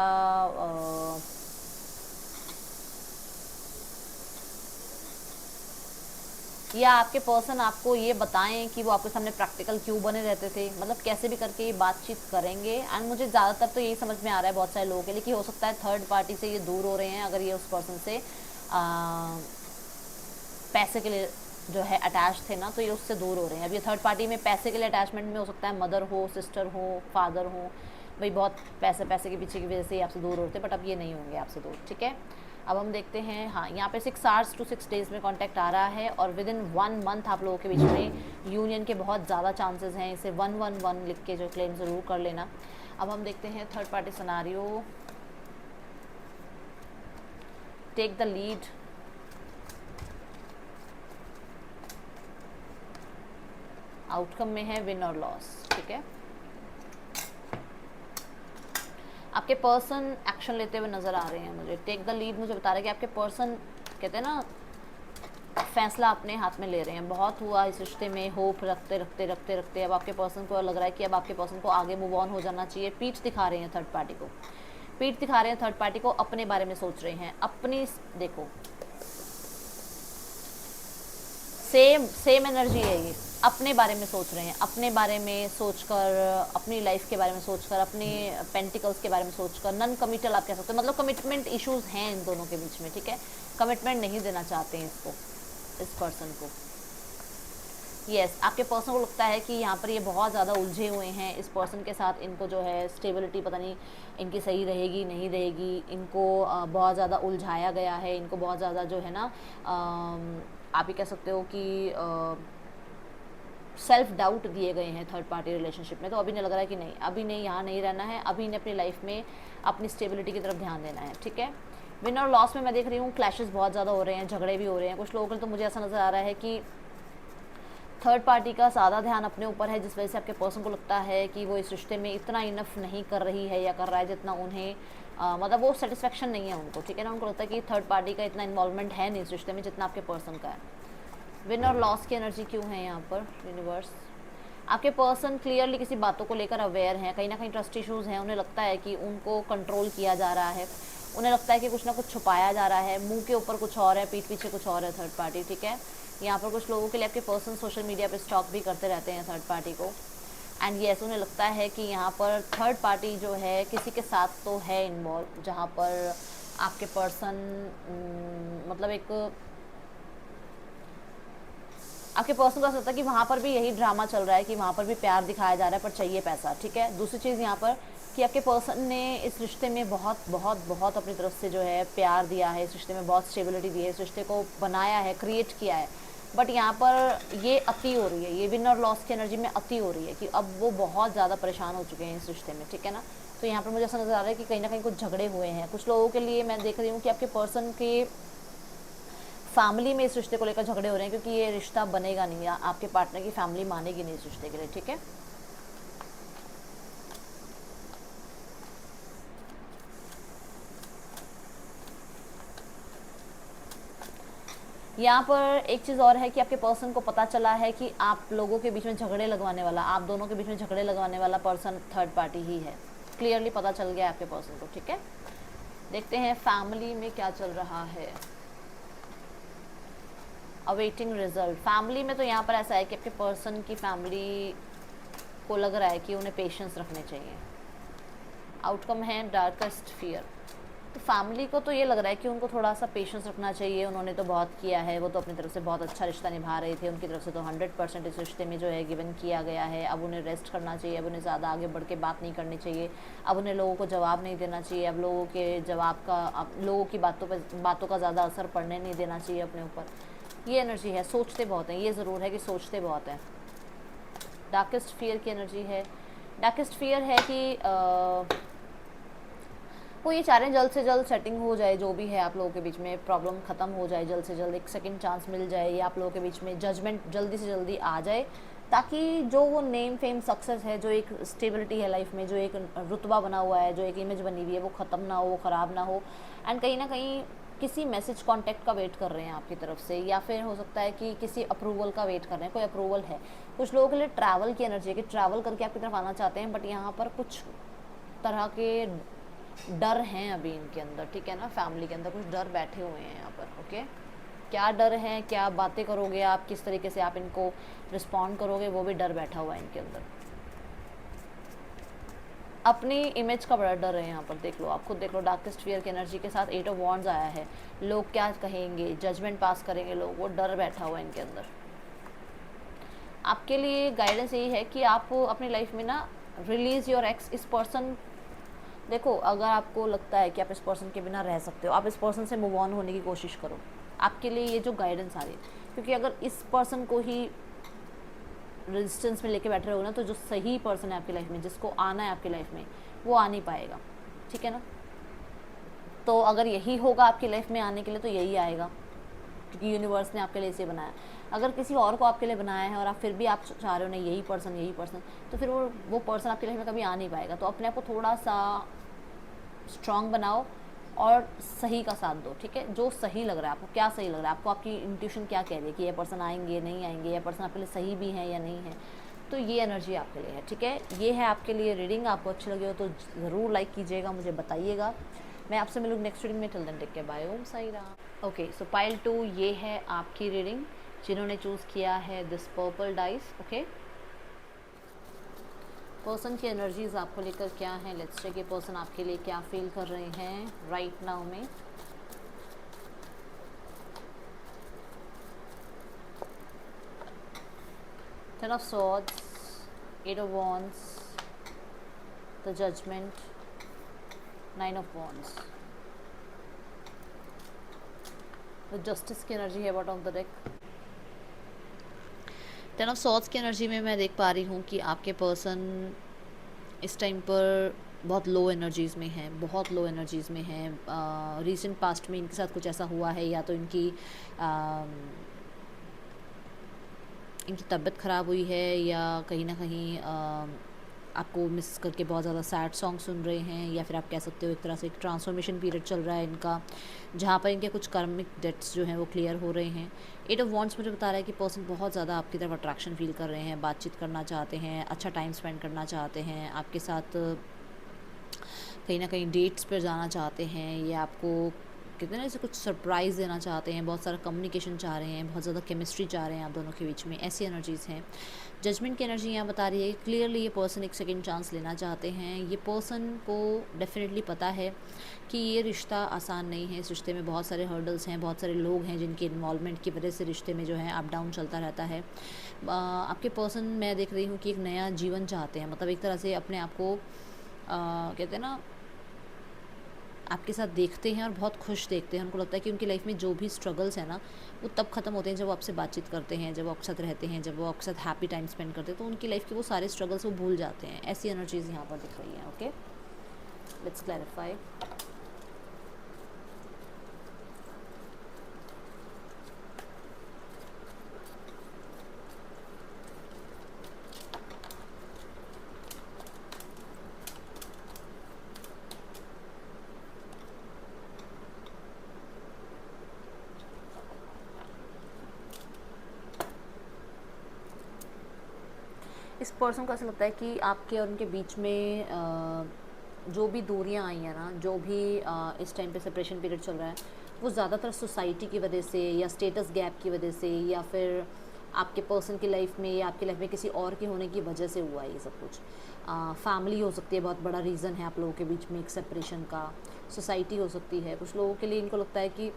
आपके पर्सन आपको ये बताएं कि वो आपके सामने प्रैक्टिकल क्यों बने रहते थे, मतलब कैसे भी करके ये बातचीत करेंगे। एंड मुझे ज़्यादातर तो यही समझ में आ रहा है बहुत सारे लोगों के लिए कि हो सकता है थर्ड पार्टी से ये दूर हो रहे हैं, अगर ये उस पर्सन से पैसे के लिए जो है अटैच थे ना, तो ये उससे दूर हो रहे हैं। अब ये थर्ड पार्टी में पैसे के लिए अटैचमेंट में हो सकता है मदर हो, सिस्टर हो, फादर हो, भाई बहुत पैसे के पीछे की वजह से ही आपसे दूर होते, बट अब ये नहीं होंगे आपसे दूर, ठीक है। अब हम देखते हैं, हाँ यहाँ पे 6 आवर्स टू 6 डेज़ में कांटेक्ट आ रहा है, और विद इन 1 मंथ आप लोगों के बीच में यूनियन के बहुत ज़्यादा चांसेस हैं। इसे 111 लिख के जो क्लेम ज़रूर कर लेना। अब हम देखते हैं third party scenario, take the lead, outcome में है विन और लॉस, ठीक है। आपके पर्सन एक्शन लेते हुए नज़र आ रहे हैं मुझे। टेक द लीड मुझे बता रहा है कि आपके पर्सन कहते हैं ना, फैसला अपने हाथ में ले रहे हैं। बहुत हुआ इस रिश्ते में, होप रखते अब आपके पर्सन को लग रहा है कि अब आपके पर्सन को आगे मूव ऑन हो जाना चाहिए। पीठ दिखा रहे हैं थर्ड पार्टी को, पीठ दिखा रहे हैं थर्ड पार्टी को, अपने बारे में सोच रहे हैं, अपनी देखो सेम एनर्जी है ये, अपने बारे में सोच रहे हैं, अपने बारे में सोचकर, अपनी लाइफ के बारे में सोचकर, अपने पेंटिकल्स के बारे में सोचकर, नॉन कमिटल आप कह सकते हो, मतलब कमिटमेंट इश्यूज हैं इन दोनों के बीच में, ठीक है। कमिटमेंट नहीं देना चाहते हैं इसको, इस पर्सन को। यस, आपके पर्सन को लगता है कि यहाँ पर ये बहुत ज़्यादा उलझे हुए हैं इस पर्सन के साथ, इनको जो है स्टेबिलिटी पता नहीं इनकी सही रहेगी नहीं रहेगी, इनको बहुत ज़्यादा उलझाया गया है, इनको बहुत ज़्यादा जो है ना आप ही कह सकते हो कि सेल्फ डाउट दिए गए हैं थर्ड पार्टी रिलेशनशिप में। तो अभी नहीं लग रहा है कि नहीं, अभी नहीं, यहाँ नहीं रहना है, अभी इन्हें अपनी लाइफ में अपनी स्टेबिलिटी की तरफ ध्यान देना है, ठीक है। विन और लॉस में मैं देख रही हूँ क्लैशेस बहुत ज़्यादा हो रहे हैं, झगड़े भी हो रहे हैं कुछ लोगों के, तो मुझे ऐसा नज़र आ रहा है कि थर्ड पार्टी का ज़्यादा ध्यान अपने ऊपर है, जिस वजह से आपके पर्सन को लगता है कि वो इस रिश्ते में इतना इनफ नहीं कर रही है या कर रहा है जितना उन्हें मतलब वो सेटिस्फेक्शन नहीं है उनको, ठीक है ना। उनको लगता है कि थर्ड पार्टी का इतना इन्वॉल्वमेंट है नहीं इस रिश्ते में जितना आपके पर्सन का है। विन और लॉस की एनर्जी क्यों है यहाँ पर यूनिवर्स। आपके पर्सन क्लियरली किसी बातों को लेकर अवेयर हैं, कहीं ना कहीं ट्रस्ट इश्यूज़ हैं, उन्हें लगता है कि उनको कंट्रोल किया जा रहा है, उन्हें लगता है कि कुछ ना कुछ छुपाया जा रहा है, मुंह के ऊपर कुछ और है, पीठ पीछे कुछ और है थर्ड पार्टी, ठीक है। यहाँ पर कुछ लोगों के लिए आपके पर्सन सोशल मीडिया पे स्टॉक भी करते रहते हैं थर्ड पार्टी को। एंड येस, उन्हें लगता है कि यहाँ पर थर्ड पार्टी जो है किसी के साथ तो है इन्वॉल्व, जहाँ पर आपके पर्सन मतलब एक आपके पर्सन को ऐसा लगता है कि वहाँ पर भी यही ड्रामा चल रहा है, कि वहाँ पर भी प्यार दिखाया जा रहा है पर चाहिए पैसा, ठीक है। दूसरी चीज़ यहाँ पर कि आपके पर्सन ने इस रिश्ते में बहुत बहुत बहुत अपनी तरफ से जो है प्यार दिया है, इस रिश्ते में बहुत स्टेबिलिटी दी है, इस रिश्ते को बनाया है, क्रिएट किया है, बट यहाँ पर ये अति हो रही है, ये विन और लॉस की एनर्जी में अति हो रही है कि अब वो बहुत ज़्यादा परेशान हो चुके हैं इस रिश्ते में, ठीक है ना। तो यहाँ पर मुझे ऐसा नज़र आ रहा है कि कहीं ना कहीं कुछ झगड़े हुए हैं कुछ लोगों के लिए। मैं देख रही हूँ कि आपके पर्सन के फैमिली में इस रिश्ते को लेकर झगड़े हो रहे हैं, क्योंकि ये रिश्ता बनेगा नहीं, आपके पार्टनर की फैमिली मानेगी नहीं इस रिश्ते के लिए, ठीक है। यहाँ पर एक चीज़ और है कि आपके पर्सन को पता चला है कि आप लोगों के बीच में झगड़े लगवाने वाला, आप दोनों के बीच में झगड़े लगवाने वाला पर्सन थर्ड पार्टी ही है। क्लियरली पता चल गया आपके पर्सन को, ठीक है। देखते हैं फैमिली में क्या चल रहा है। Awaiting result. फैमिली में तो यहाँ पर ऐसा है कि आपके पर्सन की फैमिली को लग रहा है कि उन्हें पेशेंस रखने चाहिए। आउटकम है डार्केस्ट फियर। तो फैमिली को तो ये लग रहा है कि उनको थोड़ा सा पेशेंस रखना चाहिए, उन्होंने तो बहुत किया है, वो तो अपनी तरफ से बहुत अच्छा रिश्ता निभा रहे थे, उनकी तरफ से तो 100% इस रिश्ते में जो है गिवन किया गया है। अब उन्हें रेस्ट करना चाहिए, अब उन्हें ज़्यादा आगे बढ़ के बात नहीं करनी चाहिए, अब उन्हें लोगों को जवाब नहीं देना चाहिए, अब लोगों के जवाब का, अब लोगों की बातों का ज़्यादा असर पड़ने नहीं देना चाहिए अपने ऊपर। ये एनर्जी है। सोचते बहुत हैं, ये ज़रूर है कि सोचते बहुत हैं। डार्केस्ट फियर की एनर्जी है। डार्केस्ट फियर है कि वो ये चाह रहे हैं जल्द से जल्द सेटिंग हो जाए, जो भी है आप लोगों के बीच में प्रॉब्लम ख़त्म हो जाए, जल्द से जल्द एक सेकंड चांस मिल जाए, या आप लोगों के बीच में जजमेंट जल्दी से जल्दी आ जाए, ताकि जो वो नेम फेम सक्सेस है, जो एक स्टेबिलिटी है लाइफ में, जो एक रुतबा बना हुआ है, जो एक इमेज बनी हुई है, वो ख़त्म ना हो, वो ख़राब ना हो। एंड कहीं ना कहीं किसी मैसेज कॉन्टैक्ट का वेट कर रहे हैं आपकी तरफ से, या फिर हो सकता है कि किसी अप्रूवल का वेट कर रहे हैं, कोई अप्रूवल है। कुछ लोगों के लिए ट्रैवल की एनर्जी है कि ट्रैवल करके आपकी तरफ आना चाहते हैं, बट यहाँ पर कुछ तरह के डर हैं अभी इनके अंदर, ठीक है ना। फैमिली के अंदर कुछ डर बैठे हुए हैं यहाँ पर, ओके। क्या डर है, क्या बातें करोगे आप, किस तरीके से आप इनको रिस्पॉन्ड करोगे, वो भी डर बैठा हुआ है इनके अंदर। अपनी इमेज का बड़ा डर है यहाँ पर, देख लो, आप खुद देख लो। डार्केस्ट फियर की एनर्जी के साथ 8 ऑफ वॉन्ड्स आया है। लोग क्या कहेंगे, जजमेंट पास करेंगे लोग, वो डर बैठा हुआ है इनके अंदर। आपके लिए गाइडेंस यही है कि आप अपनी लाइफ में ना रिलीज योर एक्स। इस पर्सन, देखो, अगर आपको लगता है कि आप इस पर्सन के बिना रह सकते हो, आप इस पर्सन से मूव ऑन होने की कोशिश करो। आपके लिए ये जो गाइडेंस आ रही है, क्योंकि अगर इस पर्सन को ही रेजिस्टेंस में लेके बैठे रहोगे ना, तो जो सही पर्सन है आपकी लाइफ में, जिसको आना है आपकी लाइफ में, वो आ नहीं पाएगा, ठीक है ना। तो अगर यही होगा आपकी लाइफ में आने के लिए, तो यही आएगा, क्योंकि यूनिवर्स ने आपके लिए इसे बनाया। अगर किसी और को आपके लिए बनाया है और आप फिर भी आप चाह रहे हो नहीं यही पर्सन, तो फिर वो पर्सन आपकी लाइफ में कभी आ नहीं पाएगा। तो अपने आप को थोड़ा सा स्ट्रांग बनाओ और सही का साथ दो, ठीक है। जो सही लग रहा है आपको, क्या सही लग रहा है आपको, आपकी इंट्यूशन क्या कह रही है कि ये पर्सन आएंगे नहीं आएंगे, ये पर्सन आपके लिए सही भी है या नहीं है, तो ये एनर्जी आपके लिए है, ठीक है। ये है आपके लिए रीडिंग। आपको अच्छी लगी हो तो ज़रूर लाइक कीजिएगा, मुझे बताइएगा। मैं आपसे मिलूँगी नेक्स्ट रीडिंग में। Till then take care, bye, Om Sai Ram. Okay, so pile 2 ये है आपकी रीडिंग, जिन्होंने चूज़ किया है this purple dice, okay. Person की एनर्जीज आपको लेकर क्या है, लेट्स चेक ये पर्सन आपके लिए क्या फील कर रहे हैं राइट नाउ में। Ten of swords, 8 of wands, the judgement, 9 of wands, the justice की एनर्जी है bottom of the deck. 10 of swords की एनर्जी में मैं देख पा रही हूँ कि आपके पर्सन इस टाइम पर बहुत लो एनर्जीज़ में हैं, बहुत लो एनर्जीज़ में हैं। रीसेंट पास्ट में इनके साथ कुछ ऐसा हुआ है, या तो इनकी तबीयत ख़राब हुई है, या कहीं ना कहीं आपको मिस करके बहुत ज़्यादा सैड सॉन्ग सुन रहे हैं, या फिर आप कह सकते हो एक तरह से एक ट्रांसफॉर्मेशन पीरियड चल रहा है इनका, जहाँ पर इनके कुछ कार्मिक डेट्स जो हैं वो क्लियर हो रहे हैं। 8 ऑफ वॉन्ड्स मुझे बता रहा है कि पर्सन बहुत ज़्यादा आपकी तरफ अट्रैक्शन फील कर रहे हैं, बातचीत करना चाहते हैं, अच्छा टाइम स्पेंड करना चाहते हैं, आपके साथ कहीं ना कहीं डेट्स पर जाना चाहते हैं, या आपको कहते हैं ना, जैसे कुछ सरप्राइज़ देना चाहते हैं, बहुत सारा कम्युनिकेशन चाह रहे हैं, बहुत ज़्यादा केमिस्ट्री चाह रहे हैं आप दोनों के बीच में, ऐसी एनर्जीज़ हैं। जजमेंट की एनर्जी यहाँ बता रही है क्लियरली ये पर्सन एक सेकंड चांस लेना चाहते हैं। ये पर्सन को डेफिनेटली पता है कि ये रिश्ता आसान नहीं है, इस रिश्ते में बहुत सारे हर्डल्स हैं, बहुत सारे लोग हैं जिनके इन्वॉल्वमेंट की वजह से रिश्ते में जो है अप डाउन चलता रहता है। आपके पर्सन, मैं देख रही हूँ कि एक नया जीवन चाहते हैं, मतलब एक तरह से अपने आप को कहते हैं ना, आपके साथ देखते हैं और बहुत खुश देखते हैं। उनको लगता है कि उनकी लाइफ में जो भी स्ट्रगल्स हैं ना, वो तब ख़त्म होते हैं जब वो आपसे बातचीत करते हैं, जब वो आपके साथ रहते हैं, जब वो आपके साथ हैप्पी टाइम स्पेंड करते हैं, तो उनकी लाइफ के वो सारे स्ट्रगल्स वो भूल जाते हैं। ऐसी एनर्जीज़ यहाँ पर दिख रही हैं। Okay, let's clarify. इस पर्सन को ऐसा लगता है कि आपके और उनके बीच में जो भी दूरियां आई हैं ना, जो भी इस टाइम पे सेपरेशन पीरियड चल रहा है, वो ज़्यादातर सोसाइटी की वजह से या स्टेटस गैप की वजह से या फिर आपके पर्सन की लाइफ में या आपकी लाइफ में किसी और के होने की वजह से हुआ है। ये सब कुछ फैमिली हो सकती है, बहुत बड़ा रीज़न है आप लोगों के बीच में एक सेपरेशन का। सोसाइटी हो सकती है, कुछ लोगों के लिए इनको लगता है कि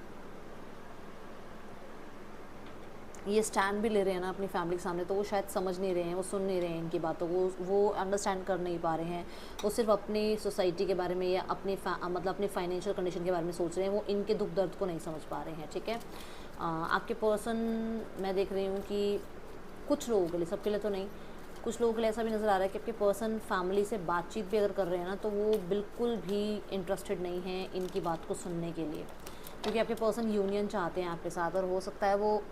ये स्टैंड भी ले रहे हैं ना अपनी फैमिली के सामने, तो वो शायद समझ नहीं रहे हैं, वो सुन नहीं रहे हैं इनकी बातों को, वो अंडरस्टैंड कर नहीं पा रहे हैं। वो सिर्फ अपनी सोसाइटी के बारे में या अपनी मतलब अपनी फाइनेंशियल कंडीशन के बारे में सोच रहे हैं, वो इनके दुख दर्द को नहीं समझ पा रहे हैं। ठीक है, आपके पर्सन, मैं देख रही हूँ कि कुछ लोगों के लिए, सबके लिए तो नहीं, कुछ लोगों के लिए ऐसा भी नज़र आ रहा है कि आपके पर्सन फैमिली से बातचीत भी अगर कर रहे हैं ना, तो वो बिल्कुल भी इंटरेस्टेड नहीं है इनकी बात को सुनने के लिए, क्योंकि आपके पर्सन यूनियन चाहते हैं आपके साथ। और हो सकता है वो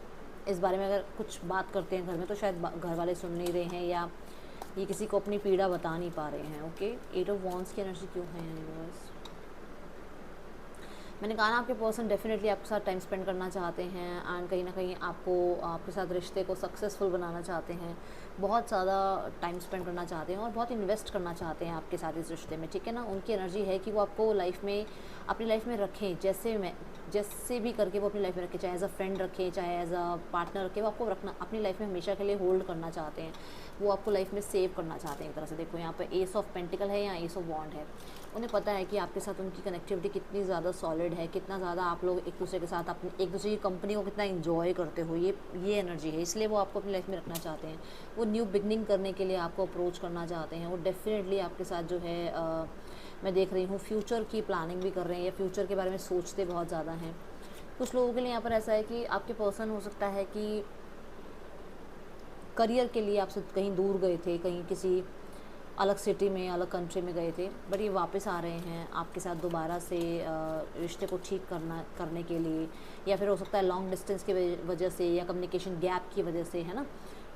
इस बारे में अगर कुछ बात करते हैं घर में, तो शायद घर वाले सुन नहीं रहे हैं या ये किसी को अपनी पीड़ा बता नहीं पा रहे हैं। ओके, 8 ऑफ वॉन्ड्स की एनर्जी क्यों है यूनिवर्स? मैंने कहा ना, आपके पर्सन डेफिनेटली आपके साथ टाइम स्पेंड करना चाहते हैं एंड कहीं ना कहीं आपको, आपके साथ रिश्ते को सक्सेसफुल बनाना चाहते हैं, बहुत ज़्यादा टाइम स्पेंड करना चाहते हैं और बहुत इन्वेस्ट करना चाहते हैं आपके साथ इस रिश्ते में। ठीक है ना, उनकी एनर्जी है कि वो आपको लाइफ में, अपनी लाइफ में रखें, जैसे भी करके वो अपनी लाइफ में रखें, चाहे एज अ फ्रेंड रखें, चाहे एज अ पार्टनर रखें, वो आपको रखना अपनी लाइफ में हमेशा के लिए होल्ड करना चाहते हैं, वो आपको लाइफ में सेव करना चाहते हैं एक तरह से। देखो यहाँ पर एस ऑफ पेंटिकल है या एस ऑफ वॉन्ड है। उन्हें पता है कि आपके साथ उनकी कनेक्टिविटी कितनी ज़्यादा सॉलिड है, कितना ज़्यादा आप लोग एक दूसरे के साथ अपने एक दूसरे की कंपनी को कितना इंजॉय करते हो, ये एनर्जी है, इसलिए वो आपको अपनी लाइफ में रखना चाहते हैं। वो न्यू बिगनिंग करने के लिए आपको अप्रोच करना चाहते हैं। वो डेफिनेटली आपके साथ जो है मैं देख रही हूँ फ्यूचर की प्लानिंग भी कर रहे हैं या फ्यूचर के बारे में सोचते बहुत ज़्यादा हैं। कुछ लोगों के लिए यहाँ पर ऐसा है कि आपके पर्सन हो सकता है कि करियर के लिए आपसे कहीं दूर गए थे, कहीं किसी अलग सिटी में, अलग कंट्री में गए थे, बट ये वापस आ रहे हैं आपके साथ दोबारा से रिश्ते को ठीक करने के लिए, या फिर हो सकता है लॉन्ग डिस्टेंस की वजह से या कम्युनिकेशन गैप की वजह से, है ना,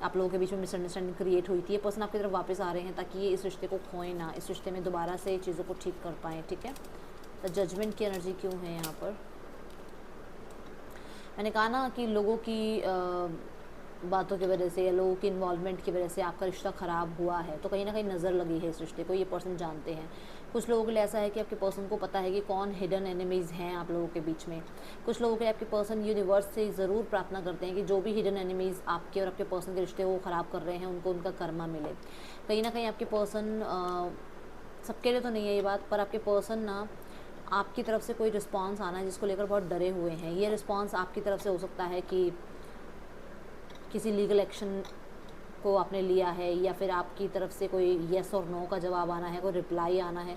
आप लोगों के बीच में मिसअंडरस्टैंडिंग क्रिएट हुई थी। ये पर्सन आपकी तरफ वापस आ रहे हैं ताकि ये इस रिश्ते को खोएं ना, इस रिश्ते में दोबारा से चीज़ों को ठीक कर पाएँ। ठीक है, तो जजमेंट की एनर्जी क्यों है यहाँ पर? मैंने कहा ना कि लोगों की बातों की वजह से या लोगों की इन्वॉल्वमेंट की वजह से आपका रिश्ता ख़राब हुआ है, तो कहीं ना कहीं नज़र लगी है इस रिश्ते को, ये पर्सन जानते हैं। कुछ लोगों के लिए ऐसा है कि आपके पर्सन को पता है कि कौन हिडन एनिमीज़ हैं आप लोगों के बीच में। कुछ लोगों के लिए आपके पर्सन यूनिवर्स से ज़रूर प्रार्थना करते हैं कि जो भी हिडन एनिमीज़ आपके और आपके पर्सन के रिश्ते को ख़राब कर रहे हैं, उनको उनका कर्मा मिले। कहीं ना कहीं आपके पर्सन, सबके लिए तो नहीं है ये बात, पर आपके पर्सन ना, आपकी तरफ से कोई रिस्पॉन्स आना है जिसको लेकर बहुत डरे हुए हैं। ये रिस्पॉन्स आपकी तरफ से हो सकता है कि किसी लीगल एक्शन को आपने लिया है, या फिर आपकी तरफ से कोई येस और नो का जवाब आना है, कोई रिप्लाई आना है,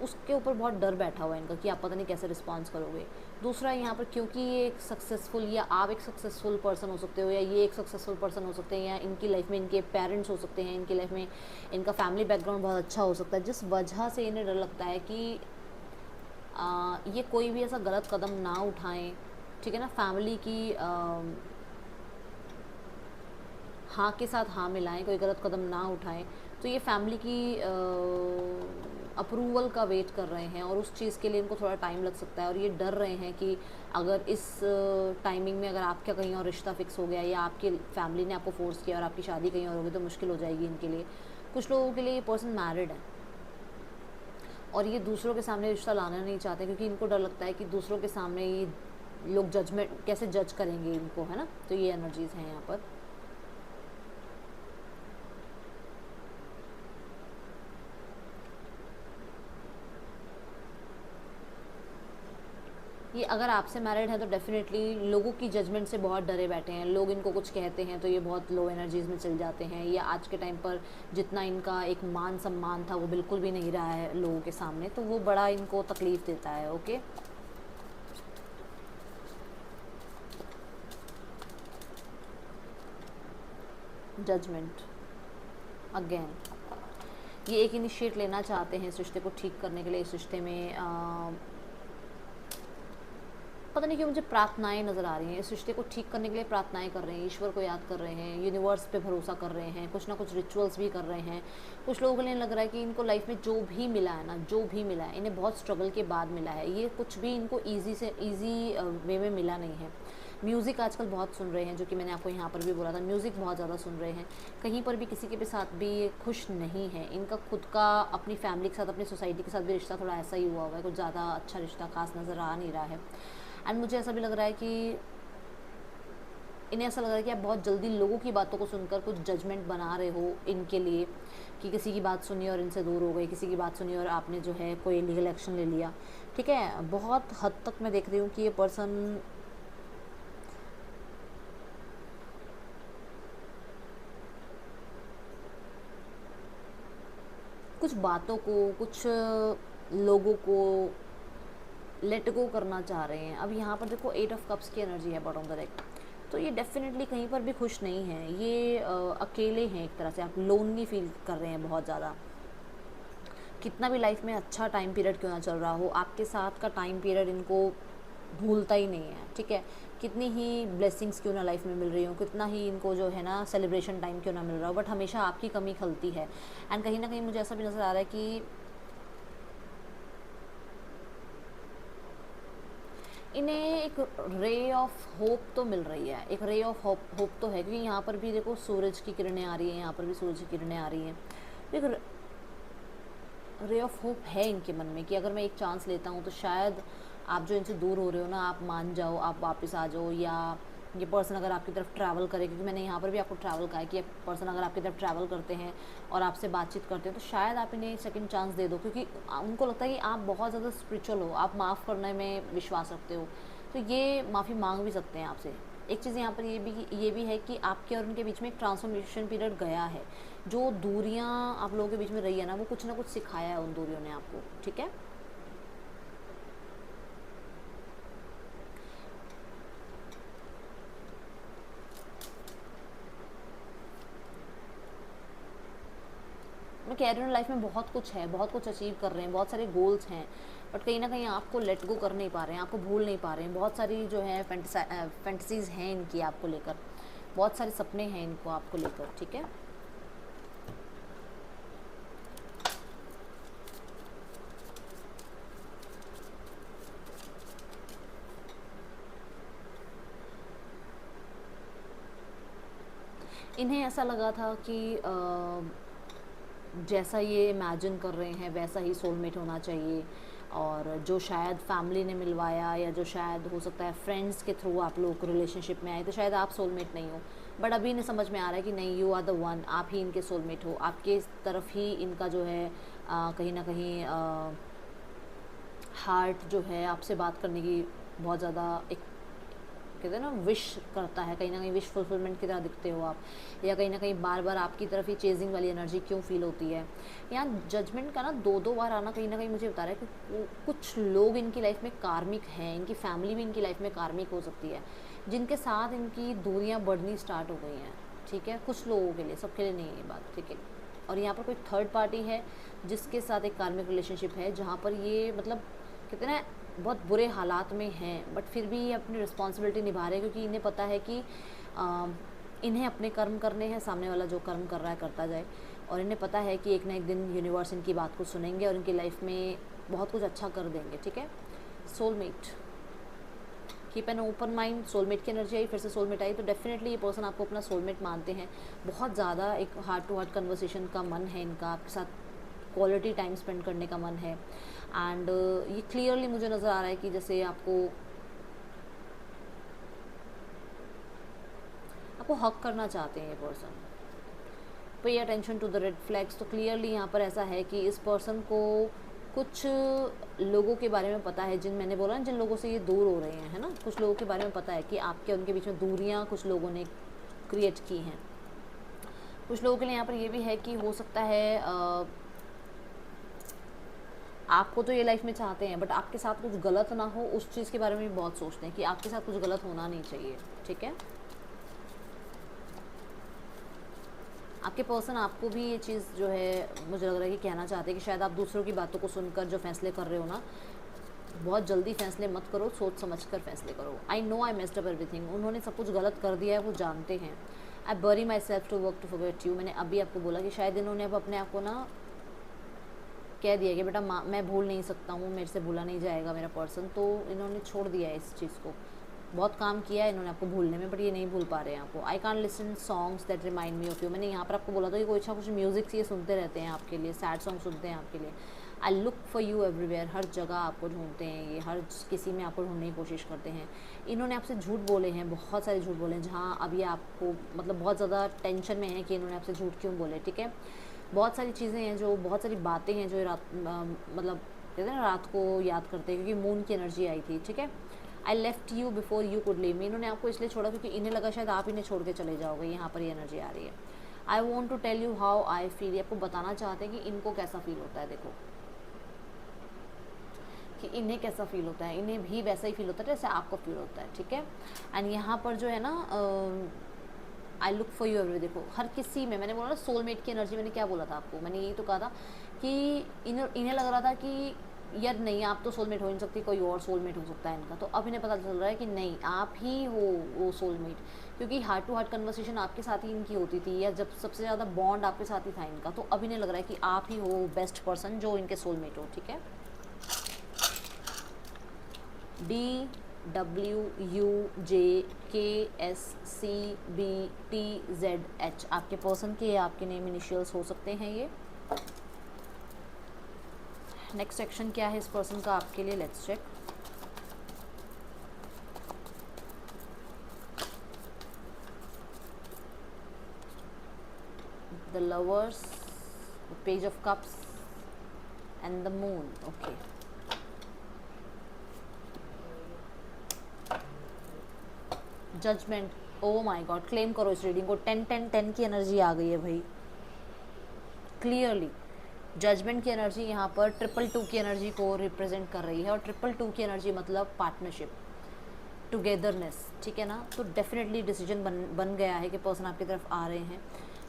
उसके ऊपर बहुत डर बैठा हुआ है इनका कि आप पता नहीं कैसे रिस्पॉन्स करोगे। दूसरा यहाँ पर, क्योंकि ये एक सक्सेसफुल, या आप एक सक्सेसफुल पर्सन हो सकते हो, या ये एक सक्सेसफुल पर्सन हो सकते हैं, या इनकी लाइफ में इनके पेरेंट्स हो सकते हैं, इनकी लाइफ में इनका फैमिली बैकग्राउंड बहुत अच्छा हो सकता है, जिस वजह से इन्हें डर लगता है कि ये कोई भी ऐसा गलत कदम ना उठाएं। ठीक है ना, फैमिली की हाँ के साथ हाँ मिलाएं, कोई गलत कदम ना उठाएं। तो ये फैमिली की अप्रूवल का वेट कर रहे हैं और उस चीज़ के लिए इनको थोड़ा टाइम लग सकता है, और ये डर रहे हैं कि अगर इस टाइमिंग में अगर आपका कहीं और रिश्ता फिक्स हो गया या आपकी फैमिली ने आपको फोर्स किया और आपकी शादी कहीं और होगी, तो मुश्किल हो जाएगी इनके लिए। कुछ लोगों के लिए ये पर्सन मैरिड है, और ये दूसरों के सामने रिश्ता लाना नहीं चाहते, क्योंकि इनको डर लगता है कि दूसरों के सामने ये लोग जजमेंट कैसे जज करेंगे इनको, है ना। तो ये एनर्जीज हैं यहाँ पर। ये अगर आपसे मैरिड है तो डेफिनेटली लोगों की जजमेंट से बहुत डरे बैठे हैं, लोग इनको कुछ कहते हैं तो ये बहुत लो एनर्जीज़ में चल जाते हैं। ये आज के टाइम पर जितना इनका एक मान सम्मान था वो बिल्कुल भी नहीं रहा है लोगों के सामने, तो वो बड़ा इनको तकलीफ़ देता है। ओके, जजमेंट अगेन, ये एक इनिशिएट लेना चाहते हैं इस रिश्ते को ठीक करने के लिए। इस रिश्ते में पता नहीं क्यों मुझे प्रार्थनाएं नज़र आ रही हैं, इस रिश्ते को ठीक करने के लिए प्रार्थनाएं कर रहे हैं, ईश्वर को याद कर रहे हैं, यूनिवर्स पे भरोसा कर रहे हैं, कुछ ना कुछ रिचुअल्स भी कर रहे हैं। कुछ लोगों के लिए लग रहा है कि इनको लाइफ में जो भी मिला है ना, जो भी मिला है इन्हें बहुत स्ट्रगल के बाद मिला है, ये कुछ भी इनको ईजी वे में मिला नहीं है। म्यूज़िक आजकल बहुत सुन रहे हैं, जो कि मैंने आपको यहाँ पर भी बोला था, म्यूज़िक बहुत ज़्यादा सुन रहे हैं। कहीं पर भी किसी के साथ भी ये खुश नहीं है, इनका खुद का अपनी फैमिली के साथ, अपनी सोसाइटी के साथ भी रिश्ता थोड़ा ऐसा ही हुआ हुआ है, कुछ ज़्यादा अच्छा रिश्ता खास नज़र आ नहीं रहा है। एंड मुझे ऐसा भी लग रहा है कि इन्हें ऐसा लग रहा है कि आप बहुत जल्दी लोगों की बातों को सुनकर कुछ जजमेंट बना रहे हो इनके लिए, कि किसी की बात सुनी और इनसे दूर हो गए, किसी की बात सुनी और आपने जो है कोई लीगल एक्शन ले लिया। ठीक है, बहुत हद तक मैं देख रही हूँ कि ये पर्सन कुछ बातों को, कुछ लोगों को लेट गो करना चाह रहे हैं। अब यहाँ पर देखो 8 ऑफ कप्स की एनर्जी है बॉटम द डेक, तो ये डेफिनेटली कहीं पर भी खुश नहीं है, ये अकेले हैं एक तरह से, आप लोनली फील कर रहे हैं बहुत ज़्यादा। कितना भी लाइफ में अच्छा टाइम पीरियड क्यों ना चल रहा हो, आपके साथ का टाइम पीरियड इनको भूलता ही नहीं है। ठीक है, कितनी ही ब्लेसिंग्स क्यों ना लाइफ में मिल रही हो, कितना ही इनको जो है ना सेलिब्रेशन टाइम क्यों ना मिल रहा हो, बट हमेशा आपकी कमी खलती है। एंड कहीं ना कहीं मुझे ऐसा भी नज़र आ रहा है कि इन्हें एक रे ऑफ होप तो मिल रही है, एक रे ऑफ होप तो है, क्योंकि यहाँ पर भी देखो सूरज की किरणें आ रही हैं, यहाँ पर भी सूरज की किरणें आ रही हैं। एक रे ऑफ होप है इनके मन में कि अगर मैं एक चांस लेता हूँ तो शायद आप जो इनसे दूर हो रहे हो ना, आप मान जाओ, आप वापस आ जाओ, या ये पर्सन अगर आपकी तरफ ट्रैवल करे, क्योंकि मैंने यहाँ पर भी आपको ट्रैवल कहा है कि पर्सन अगर आपकी तरफ ट्रैवल करते हैं और आपसे बातचीत करते हैं तो शायद आप इन्हें सेकंड चांस दे दो, क्योंकि उनको लगता है कि आप बहुत ज़्यादा स्पिरिचुअल हो, आप माफ़ करने में विश्वास रखते हो, तो ये माफ़ी मांग भी सकते हैं आपसे। एक चीज़ यहाँ पर ये भी है कि आपके और उनके बीच में एक ट्रांसफॉर्मेशन पीरियड गया है, जो दूरियाँ आप लोगों के बीच में रही है ना, वो कुछ ना कुछ सिखाया है उन दूरियों ने आपको। ठीक है, मैं कह रही हूँ लाइफ में बहुत कुछ है, बहुत कुछ अचीव कर रहे हैं, बहुत सारे गोल्स हैं, बट कहीं ना कहीं आपको लेट गो कर नहीं पा रहे हैं, आपको भूल नहीं पा रहे हैं। बहुत सारी जो है फैंटसीज़ हैं इनकी आपको लेकर, बहुत सारे सपने हैं इनको आपको लेकर। ठीक है, इन्हें ऐसा लगा था कि जैसा ये इमेजिन कर रहे हैं वैसा ही सोलमेट होना चाहिए, और जो शायद फैमिली ने मिलवाया या जो शायद हो सकता है फ्रेंड्स के थ्रू आप लोग रिलेशनशिप में आए, तो शायद आप सोलमेट नहीं हो। बट अभी इन्हें समझ में आ रहा है कि नहीं, यू आर द वन, आप ही इनके सोलमेट हो, आपके तरफ ही इनका जो है कहीं ना कहीं हार्ट जो है आपसे बात करने की बहुत ज़्यादा एक कहते हैं ना विश करता है, कहीं ना कहीं विश फुलफिलमेंट की तरह दिखते हो आप, या कहीं ना कहीं बार बार आपकी तरफ ही चेजिंग वाली एनर्जी क्यों फील होती है। यहाँ जजमेंट का ना दो बार आना कहीं ना कहीं मुझे बता रहा है कि कुछ लोग इनकी लाइफ में कार्मिक हैं, इनकी फैमिली भी इनकी लाइफ में कार्मिक हो सकती है, जिनके साथ इनकी दूरियाँ बढ़नी स्टार्ट हो गई हैं। ठीक है, कुछ लोगों के लिए, सबके लिए नहीं है ये बात। ठीक है, और यहाँ पर कोई थर्ड पार्टी है जिसके साथ एक कार्मिक रिलेशनशिप है, जहाँ पर ये मतलब कहते हैं ना बहुत बुरे हालात में हैं, बट फिर भी ये अपनी रिस्पॉन्सिबिलिटी निभा रहे हैं, क्योंकि इन्हें पता है कि इन्हें अपने कर्म करने हैं, सामने वाला जो कर्म कर रहा है करता जाए, और इन्हें पता है कि एक ना एक दिन यूनिवर्स इनकी बात को सुनेंगे और इनकी लाइफ में बहुत कुछ अच्छा कर देंगे। ठीक है, soulmate, keep an open mind. Soulmate की एनर्जी आई, फिर से सोलमेट आई, तो डेफिनेटली ये पर्सन आपको अपना सोलमेट मानते हैं, बहुत ज़्यादा एक हार्ट टू हार्ट कन्वर्सेशन का मन है इनका आपके साथ क्वालिटी टाइम स्पेंड करने का मन है। एंड ये क्लियरली मुझे नज़र आ रहा है कि जैसे आपको हक करना चाहते हैं ये person. Pay attention to the red flags. तो क्लियरली यहाँ पर ऐसा है कि इस पर्सन को कुछ लोगों के बारे में पता है, जिन मैंने बोला ना जिन लोगों से ये दूर हो रहे हैं, है ना, कुछ लोगों के बारे में पता है कि आपके उनके बीच में दूरियां कुछ लोगों ने क्रिएट की हैं। कुछ लोगों के लिए यहाँ पर ये भी है कि हो सकता है आपको तो ये लाइफ में चाहते हैं, बट आपके साथ कुछ गलत ना हो उस चीज़ के बारे में भी बहुत सोचते हैं कि आपके साथ कुछ गलत होना नहीं चाहिए। ठीक है, आपके पर्सन आपको भी ये चीज़ जो है मुझे लग रहा है कि कहना चाहते हैं कि शायद आप दूसरों की बातों को सुनकर जो फैसले कर रहे हो ना, बहुत जल्दी फैसले मत करो, सोच समझ कर फैसले करो। I know I messed up everything. उन्होंने सब कुछ गलत कर दिया है, वो जानते हैं। I bury myself to work to forget you. मैंने अभी आपको बोला कि शायद इन्होंने अब अपने आप को ना कह दिया कि बेटा मैं भूल नहीं सकता हूँ, मेरे से भूला नहीं जाएगा मेरा पर्सन, तो इन्होंने छोड़ दिया है इस चीज़ को। बहुत काम किया है इन्होंने आपको भूलने में, बट ये नहीं भूल पा रहे हैं आपको। I can't listen songs that remind me of you. मैंने यहाँ पर आपको बोला था कि कोई अच्छा कुछ म्यूज़िक ये सुनते रहते हैं आपके लिए, सैड सॉन्ग सुनते हैं आपके लिए। I look for you everywhere. हर जगह आपको ढूंढते हैं ये, हर किसी में आपको ढूंढने की कोशिश करते हैं। इन्होंने आपसे झूठ बोले हैं, बहुत सारे झूठ बोले हैं, जहाँ अभी आपको मतलब बहुत ज़्यादा टेंशन में है कि इन्होंने आपसे झूठ क्यों बोले। ठीक है, बहुत सारी चीज़ें हैं, जो बहुत सारी बातें हैं जो रात मतलब कहते हैं ना रात को याद करते हैं, क्योंकि मून की एनर्जी आई थी। ठीक है, I left you before you could leave me. इन्होंने आपको इसलिए छोड़ा क्योंकि इन्हें लगा शायद आप इन्हें छोड़ के चले जाओगे। यहाँ पर ये एनर्जी आ रही है। I want to tell you how I feel. आपको बताना चाहते हैं कि इनको कैसा फील होता है। देखो कि इन्हें कैसा फील होता है, इन्हें भी वैसा ही फील होता है जैसे आपको फील होता है। ठीक है, एंड यहाँ पर जो है ना आई लुक फॉर यू एवरी। देखो हर किसी में, मैंने बोला ना सोलमेट की एनर्जी, मैंने क्या बोला था आपको, मैंने यही तो कहा था कि इन्हें लग रहा था कि यार नहीं आप तो सोलमेट हो नहीं सकती, कोई और सोलमेट हो सकता है इनका। तो अब इन्हें पता चल रहा है कि नहीं आप ही हो वो सोलमेट, क्योंकि हार्ट टू हार्ट कन्वर्सेशन आपके साथ ही इनकी होती थी, या जब सबसे ज़्यादा बॉन्ड आपके साथ ही था इनका। तो अब इन्हें लग रहा है कि आप ही हो बेस्ट पर्सन जो इनके सोलमेट हो। ठीक है, DWUJKSCBTZH आपके पर्सन के या आपके नेम इनिशियल्स हो सकते हैं ये। नेक्स्ट सेक्शन क्या है इस पर्सन का आपके लिए, let's check. The lovers, the page of cups and the moon. Okay, judgement. Oh my god, claim करो इस रीडिंग को। 10-10-10 की एनर्जी आ गई है भाई, क्लियरली जजमेंट की एनर्जी यहाँ पर 222 की एनर्जी को रिप्रेजेंट कर रही है, और 222 की एनर्जी मतलब पार्टनरशिप, टुगेदरनेस। ठीक है ना, तो डेफिनेटली डिसीजन बन गया है कि पर्सन आपकी तरफ आ रहे हैं।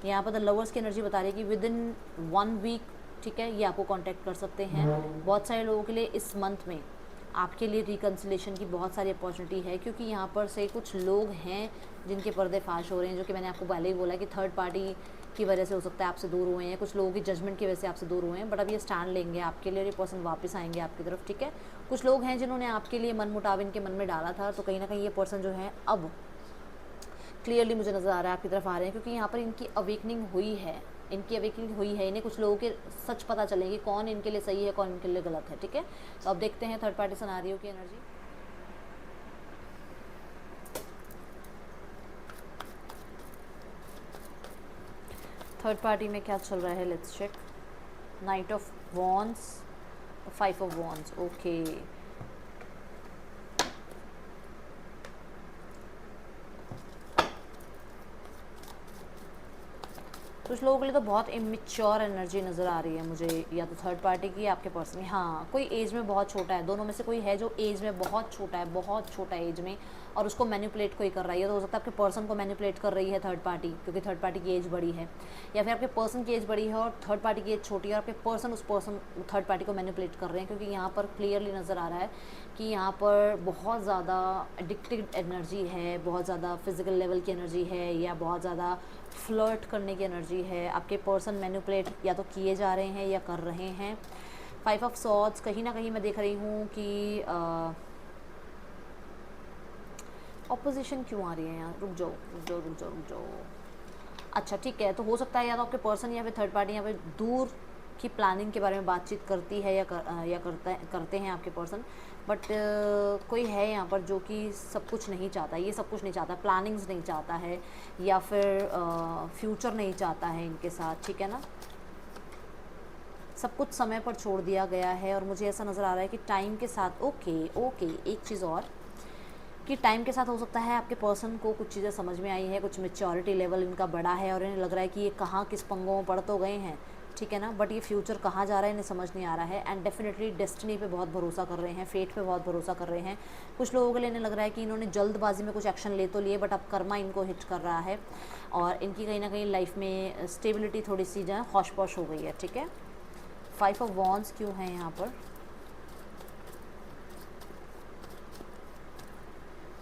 यहाँ पर द लवर्स की एनर्जी बता रही है कि विद इन 1 वीक, ठीक है, ये आपको कांटेक्ट कर सकते हैं। बहुत सारे लोगों के लिए इस मंथ में आपके लिए रिकन्सिलेशन की बहुत सारी अपॉर्चुनिटी है, क्योंकि यहाँ पर से कुछ लोग हैं जिनके पर्दे फाश हो रहे हैं, जो कि मैंने आपको पहले ही बोला कि थर्ड पार्टी की वजह से हो सकता है आपसे दूर हुए हैं, कुछ लोगों की जजमेंट की वजह से आपसे दूर हुए हैं, बट अब ये स्टैंड लेंगे आपके लिए, ये पर्सन वापस आएंगे आपकी तरफ। ठीक है, कुछ लोग हैं जिन्होंने आपके लिए मन मुटाव इनके मन में डाला था, तो कहीं ना कहीं ये पर्सन जो है अब क्लियरली मुझे नज़र आ रहा है आपकी तरफ आ रहे हैं, क्योंकि यहाँ पर इनकी अवेकनिंग हुई है, इन्हें कुछ लोगों के सच पता चलेंगे, कौन इनके लिए सही है कौन इनके लिए गलत है। ठीक है, तो अब देखते हैं थर्ड पार्टी सिनेरियो की एनर्जी। थर्ड पार्टी में क्या चल रहा है, let's check. Knight of wands, 5 of wands. Okay, कुछ लोगों के लिए तो बहुत इमेच्योर एनर्जी नज़र आ रही है मुझे, या तो थर्ड पार्टी की, आपके पर्सन। हाँ, कोई एज में बहुत छोटा है, दोनों में से कोई है जो एज में बहुत छोटा है, बहुत छोटा एज में, और उसको मैनिपुलेट कोई कर रही है। तो हो सकता है आपके पर्सन को मैनिपुलेट कर रही है थर्ड पार्टी, क्योंकि थर्ड पार्टी की एज बड़ी है, या फिर आपके पर्सन की एज बड़ी है और थर्ड पार्टी की एज छोटी है, और आपके पर्सन उस थर्ड पार्टी को मैनिपुलेट कर रहे हैं, क्योंकि यहाँ पर क्लियरली नज़र आ रहा है कि यहाँ पर बहुत ज़्यादा एडिक्टेड एनर्जी है, बहुत ज़्यादा फिजिकल लेवल की एनर्जी है, या बहुत ज़्यादा फ्लर्ट करने की एनर्जी है। आपके पर्सन मैनिपुलेट या तो किए जा रहे हैं या कर रहे हैं। 5 ऑफ सॉर्ड्स, कहीं ना कहीं मैं देख रही हूँ कि ऑपोजिशन क्यों आ रही है यहाँ, रुक जाओ। अच्छा ठीक है, तो हो सकता है या तो आपके पर्सन या फिर थर्ड पार्टी यहाँ पे दूर की प्लानिंग के बारे में बातचीत करती है या करते हैं आपके पर्सन, बट कोई है यहाँ पर जो कि सब कुछ नहीं चाहता, ये सब कुछ नहीं चाहता, प्लानिंग्स नहीं चाहता है या फिर फ्यूचर नहीं चाहता है इनके साथ, ठीक है ना। सब कुछ समय पर छोड़ दिया गया है और मुझे ऐसा नज़र आ रहा है कि टाइम के साथ ओके एक चीज़ और कि टाइम के साथ हो सकता है आपके पर्सन को कुछ चीज़ें समझ में आई है, कुछ मैच्योरिटी लेवल इनका बड़ा है और इन्हें लग रहा है कि ये कहाँ किस पंगों में पड़ तो गए हैं, ठीक है ना, बट ये फ्यूचर कहाँ जा रहा है इन्हें समझ नहीं आ रहा है। एंड डेफिनेटली डेस्टिनी पे बहुत भरोसा कर रहे हैं, फेट पे बहुत भरोसा कर रहे हैं। कुछ लोगों के लिए इन्हें लग रहा है कि इन्होंने जल्दबाजी में कुछ एक्शन ले तो लिए, बट अब कर्मा इनको हिट कर रहा है और इनकी कहीं ना कहीं लाइफ में स्टेबिलिटी थोड़ी सी जो है हौश पौश हो गई है, ठीक है। 5 ऑफ वॉन्ड्स क्यों है यहाँ पर?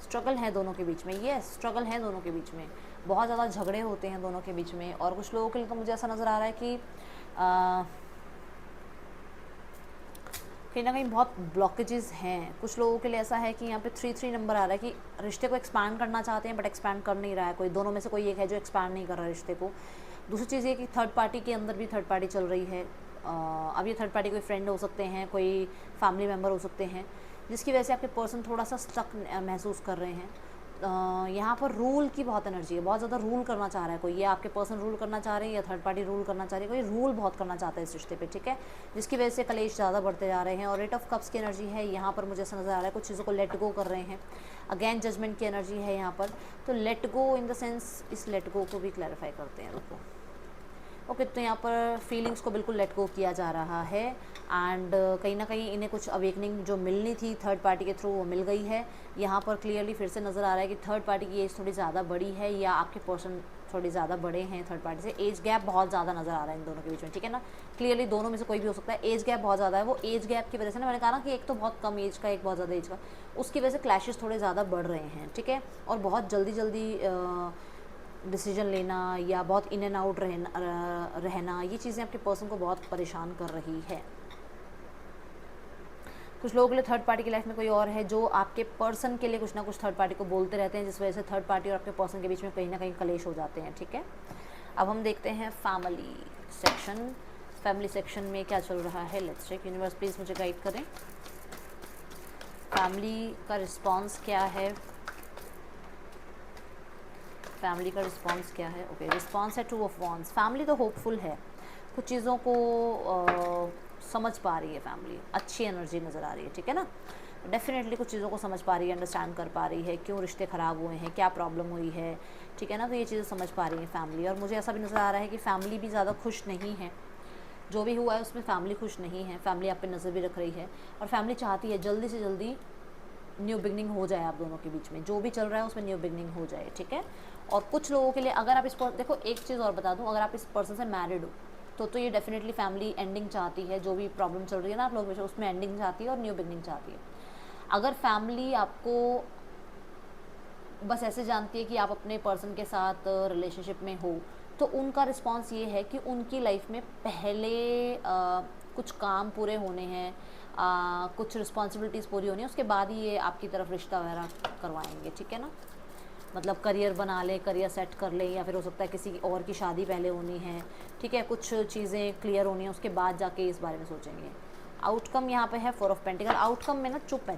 स्ट्रगल है दोनों के बीच में, ये स्ट्रगल है दोनों के बीच में, बहुत ज़्यादा झगड़े होते हैं दोनों के बीच में। और कुछ लोगों के लिए तो मुझे ऐसा नज़र आ रहा है कि कहीं ना कहीं बहुत ब्लॉकेजेस हैं। कुछ लोगों के लिए ऐसा है कि यहाँ पे 3 नंबर आ रहा है कि रिश्ते को एक्सपैंड करना चाहते हैं बट एक्सपैंड कर नहीं रहा है कोई, दोनों में से कोई एक है जो एक्सपैंड नहीं कर रहा है रिश्ते को। दूसरी चीज़ ये कि थर्ड पार्टी के अंदर भी थर्ड पार्टी चल रही है। अब ये थर्ड पार्टी कोई फ्रेंड हो सकते हैं, कोई फैमिली मेम्बर हो सकते हैं, जिसकी वजह से आपके पर्सन थोड़ा सा स्टक महसूस कर रहे हैं। यहाँ पर रूल की बहुत एनर्जी है, बहुत ज़्यादा रूल करना चाह रहा है कोई, ये आपके पर्सन रूल करना चाह रहे हैं या थर्ड पार्टी रूल करना चाह रही है, कोई रूल बहुत करना चाहता है इस रिश्ते पे, ठीक है, जिसकी वजह से कलेश ज़्यादा बढ़ते जा रहे हैं। और 8 ऑफ कप्स की एनर्जी है यहाँ पर, मुझे ऐसा नज़र आ रहा है कुछ चीज़ों को लेट गो कर रहे हैं। अगेन जजमेंट की एनर्जी है यहाँ पर, तो let go in the sense, इस लेट गो को भी क्लैरिफाई करते हैं रुको। ओके, तो यहाँ पर फीलिंग्स को बिल्कुल लेट गो किया जा रहा है एंड कहीं ना कहीं इन्हें कुछ अवेकनिंग जो मिलनी थी थर्ड पार्टी के थ्रू वो मिल गई है। यहाँ पर क्लियरली फिर से नज़र आ रहा है कि थर्ड पार्टी की एज थोड़ी ज़्यादा बड़ी है या आपके पर्सन थोड़ी ज़्यादा बड़े हैं थर्ड पार्टी से। एज गैप बहुत ज़्यादा नज़र आ रहा है इन दोनों के बीच में, ठीक है ना, क्लियरली दोनों में से कोई भी हो सकता है। एज गैप बहुत ज़्यादा है, वो एज गैप की वजह से ना, मैंने कहा ना कि एक तो बहुत कम एज का, एक बहुत ज़्यादा एज का, उसकी वजह से क्लैशेस थोड़े ज़्यादा बढ़ रहे हैं, ठीक है। और बहुत जल्दी डिसीजन लेना या बहुत इन एंड आउट रहना ये चीज़ें आपके पर्सन को बहुत परेशान कर रही है। कुछ लोगों के लिए थर्ड पार्टी की लाइफ में कोई और है जो आपके पर्सन के लिए कुछ ना कुछ थर्ड पार्टी को बोलते रहते हैं, जिस वजह से थर्ड पार्टी और आपके पर्सन के बीच में कहीं ना कहीं कलेश हो जाते हैं, ठीक है। अब हम देखते हैं फैमिली सेक्शन। फैमिली सेक्शन में क्या चल रहा है, लेट्स चेक। यूनिवर्स प्लीज़ मुझे गाइड करें, फैमिली का रिस्पॉन्स क्या है, फैमिली का रिस्पॉन्स क्या है। ओके, रिस्पॉन्स है 2 ऑफ वॉन्ड्स। फैमिली तो होपफुल है, कुछ चीज़ों को समझ पा रही है, फैमिली अच्छी एनर्जी नज़र आ रही है, ठीक है ना, डेफिनेटली कुछ चीज़ों को समझ पा रही है, अंडरस्टैंड कर पा रही है क्यों रिश्ते ख़राब हुए हैं, क्या प्रॉब्लम हुई है, ठीक है ना, तो ये चीज़ें समझ पा रही है फैमिली। और मुझे ऐसा भी नज़र आ रहा है कि फैमिली भी ज़्यादा खुश नहीं है, जो भी हुआ है उसमें फैमिली खुश नहीं है, फैमिली आप पे नज़र भी रख रही है और फैमिली चाहती है जल्दी से जल्दी न्यू बिगनिंग हो जाए आप दोनों के बीच में, जो भी चल रहा है उसमें न्यू बिगनिंग हो जाए, ठीक है। और कुछ लोगों के लिए अगर आप इस पर देखो, एक चीज़ और बता दूं, अगर आप इस पर्सन से मैरिड हो तो ये डेफिनेटली फैमिली एंडिंग चाहती है, जो भी प्रॉब्लम चल रही है ना आप लोगों में उसमें एंडिंग चाहती है और न्यू बिगनिंग चाहती है। अगर फैमिली आपको बस ऐसे जानती है कि आप अपने पर्सन के साथ रिलेशनशिप में हो, तो उनका रिस्पॉन्स ये है कि उनकी लाइफ में पहले कुछ काम पूरे होने हैं, कुछ रिस्पॉन्सिबिलिटीज़ पूरी होनी है, उसके बाद ही ये आपकी तरफ रिश्ता वगैरह करवाएंगे, ठीक है ना। मतलब करियर बना लें, करियर सेट कर लें, या फिर हो सकता है किसी और की शादी पहले होनी है, ठीक है, कुछ चीज़ें क्लियर होनी है, उसके बाद जाके इस बारे में सोचेंगे। आउटकम यहाँ पे है 4 ऑफ पेंटिकल। आउटकम में ना चुप है,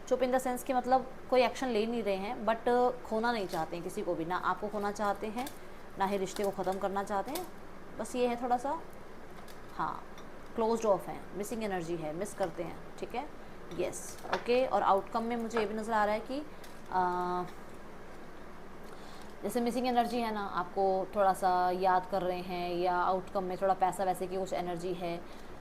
चुप इन द सेंस कि मतलब कोई एक्शन ले नहीं रहे हैं बट खोना नहीं चाहते हैं किसी को भी, ना आपको खोना चाहते हैं ना ही रिश्ते को ख़त्म करना चाहते हैं, बस ये है थोड़ा सा, हाँ, क्लोज्ड ऑफ है, मिसिंग एनर्जी है, मिस करते हैं, ठीक है, यस, ओके। और आउटकम में मुझे ये भी नज़र आ रहा है कि जैसे मिसिंग एनर्जी है ना, आपको थोड़ा सा याद कर रहे हैं, या आउटकम में थोड़ा पैसा वैसे की कुछ एनर्जी है,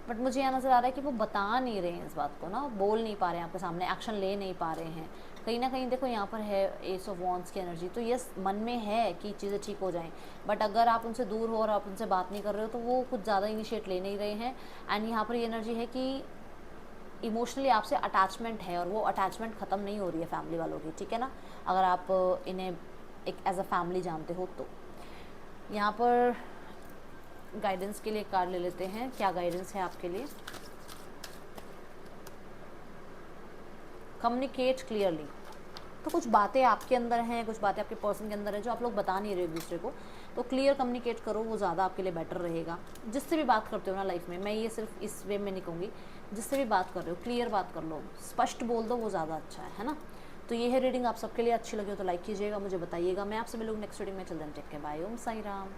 बट मुझे यहाँ नज़र आ रहा है कि वो बता नहीं रहे हैं इस बात को ना, बोल नहीं पा रहे हैं आपके सामने, एक्शन ले नहीं पा रहे हैं कहीं ना कहीं। देखो यहाँ पर है एस ऑफ वॉन्ड्स की एनर्जी, तो यस मन में है कि चीज़ें ठीक हो जाएं, बट अगर आप उनसे दूर हो और आप उनसे बात नहीं कर रहे हो तो वो कुछ ज़्यादा इनिशिएट ले नहीं रहे हैं। एंड यहाँ पर ये एनर्जी है कि इमोशनली आपसे अटैचमेंट है और वो अटैचमेंट ख़त्म नहीं हो रही है फैमिली वालों की, ठीक है ना, अगर आप इन्हें एक एज अ फैमिली जानते हो तो। यहाँ पर गाइडेंस के लिए कार्ड ले लेते हैं, क्या गाइडेंस है आपके लिए। कम्युनिकेट क्लियरली, तो कुछ बातें आपके अंदर हैं, कुछ बातें आपके पर्सन के अंदर है जो आप लोग बता नहीं रहे एक दूसरे को, तो क्लियर कम्युनिकेट करो, वो ज़्यादा आपके लिए बेटर रहेगा। जिससे भी बात करते हो ना लाइफ में, मैं ये सिर्फ इस वे में नहीं कहूँगी, जिससे भी बात कर रहे हो क्लियर बात कर लो, स्पष्ट बोल दो, वो ज़्यादा अच्छा है ना। तो ये है रीडिंग, आप सबके लिए अच्छी लगी हो तो लाइक कीजिएगा, मुझे बताइएगा। मैं आपसे मिलूँगी नेक्स्ट रीडिंग में। चल then take care, bye, Om Sai Ram.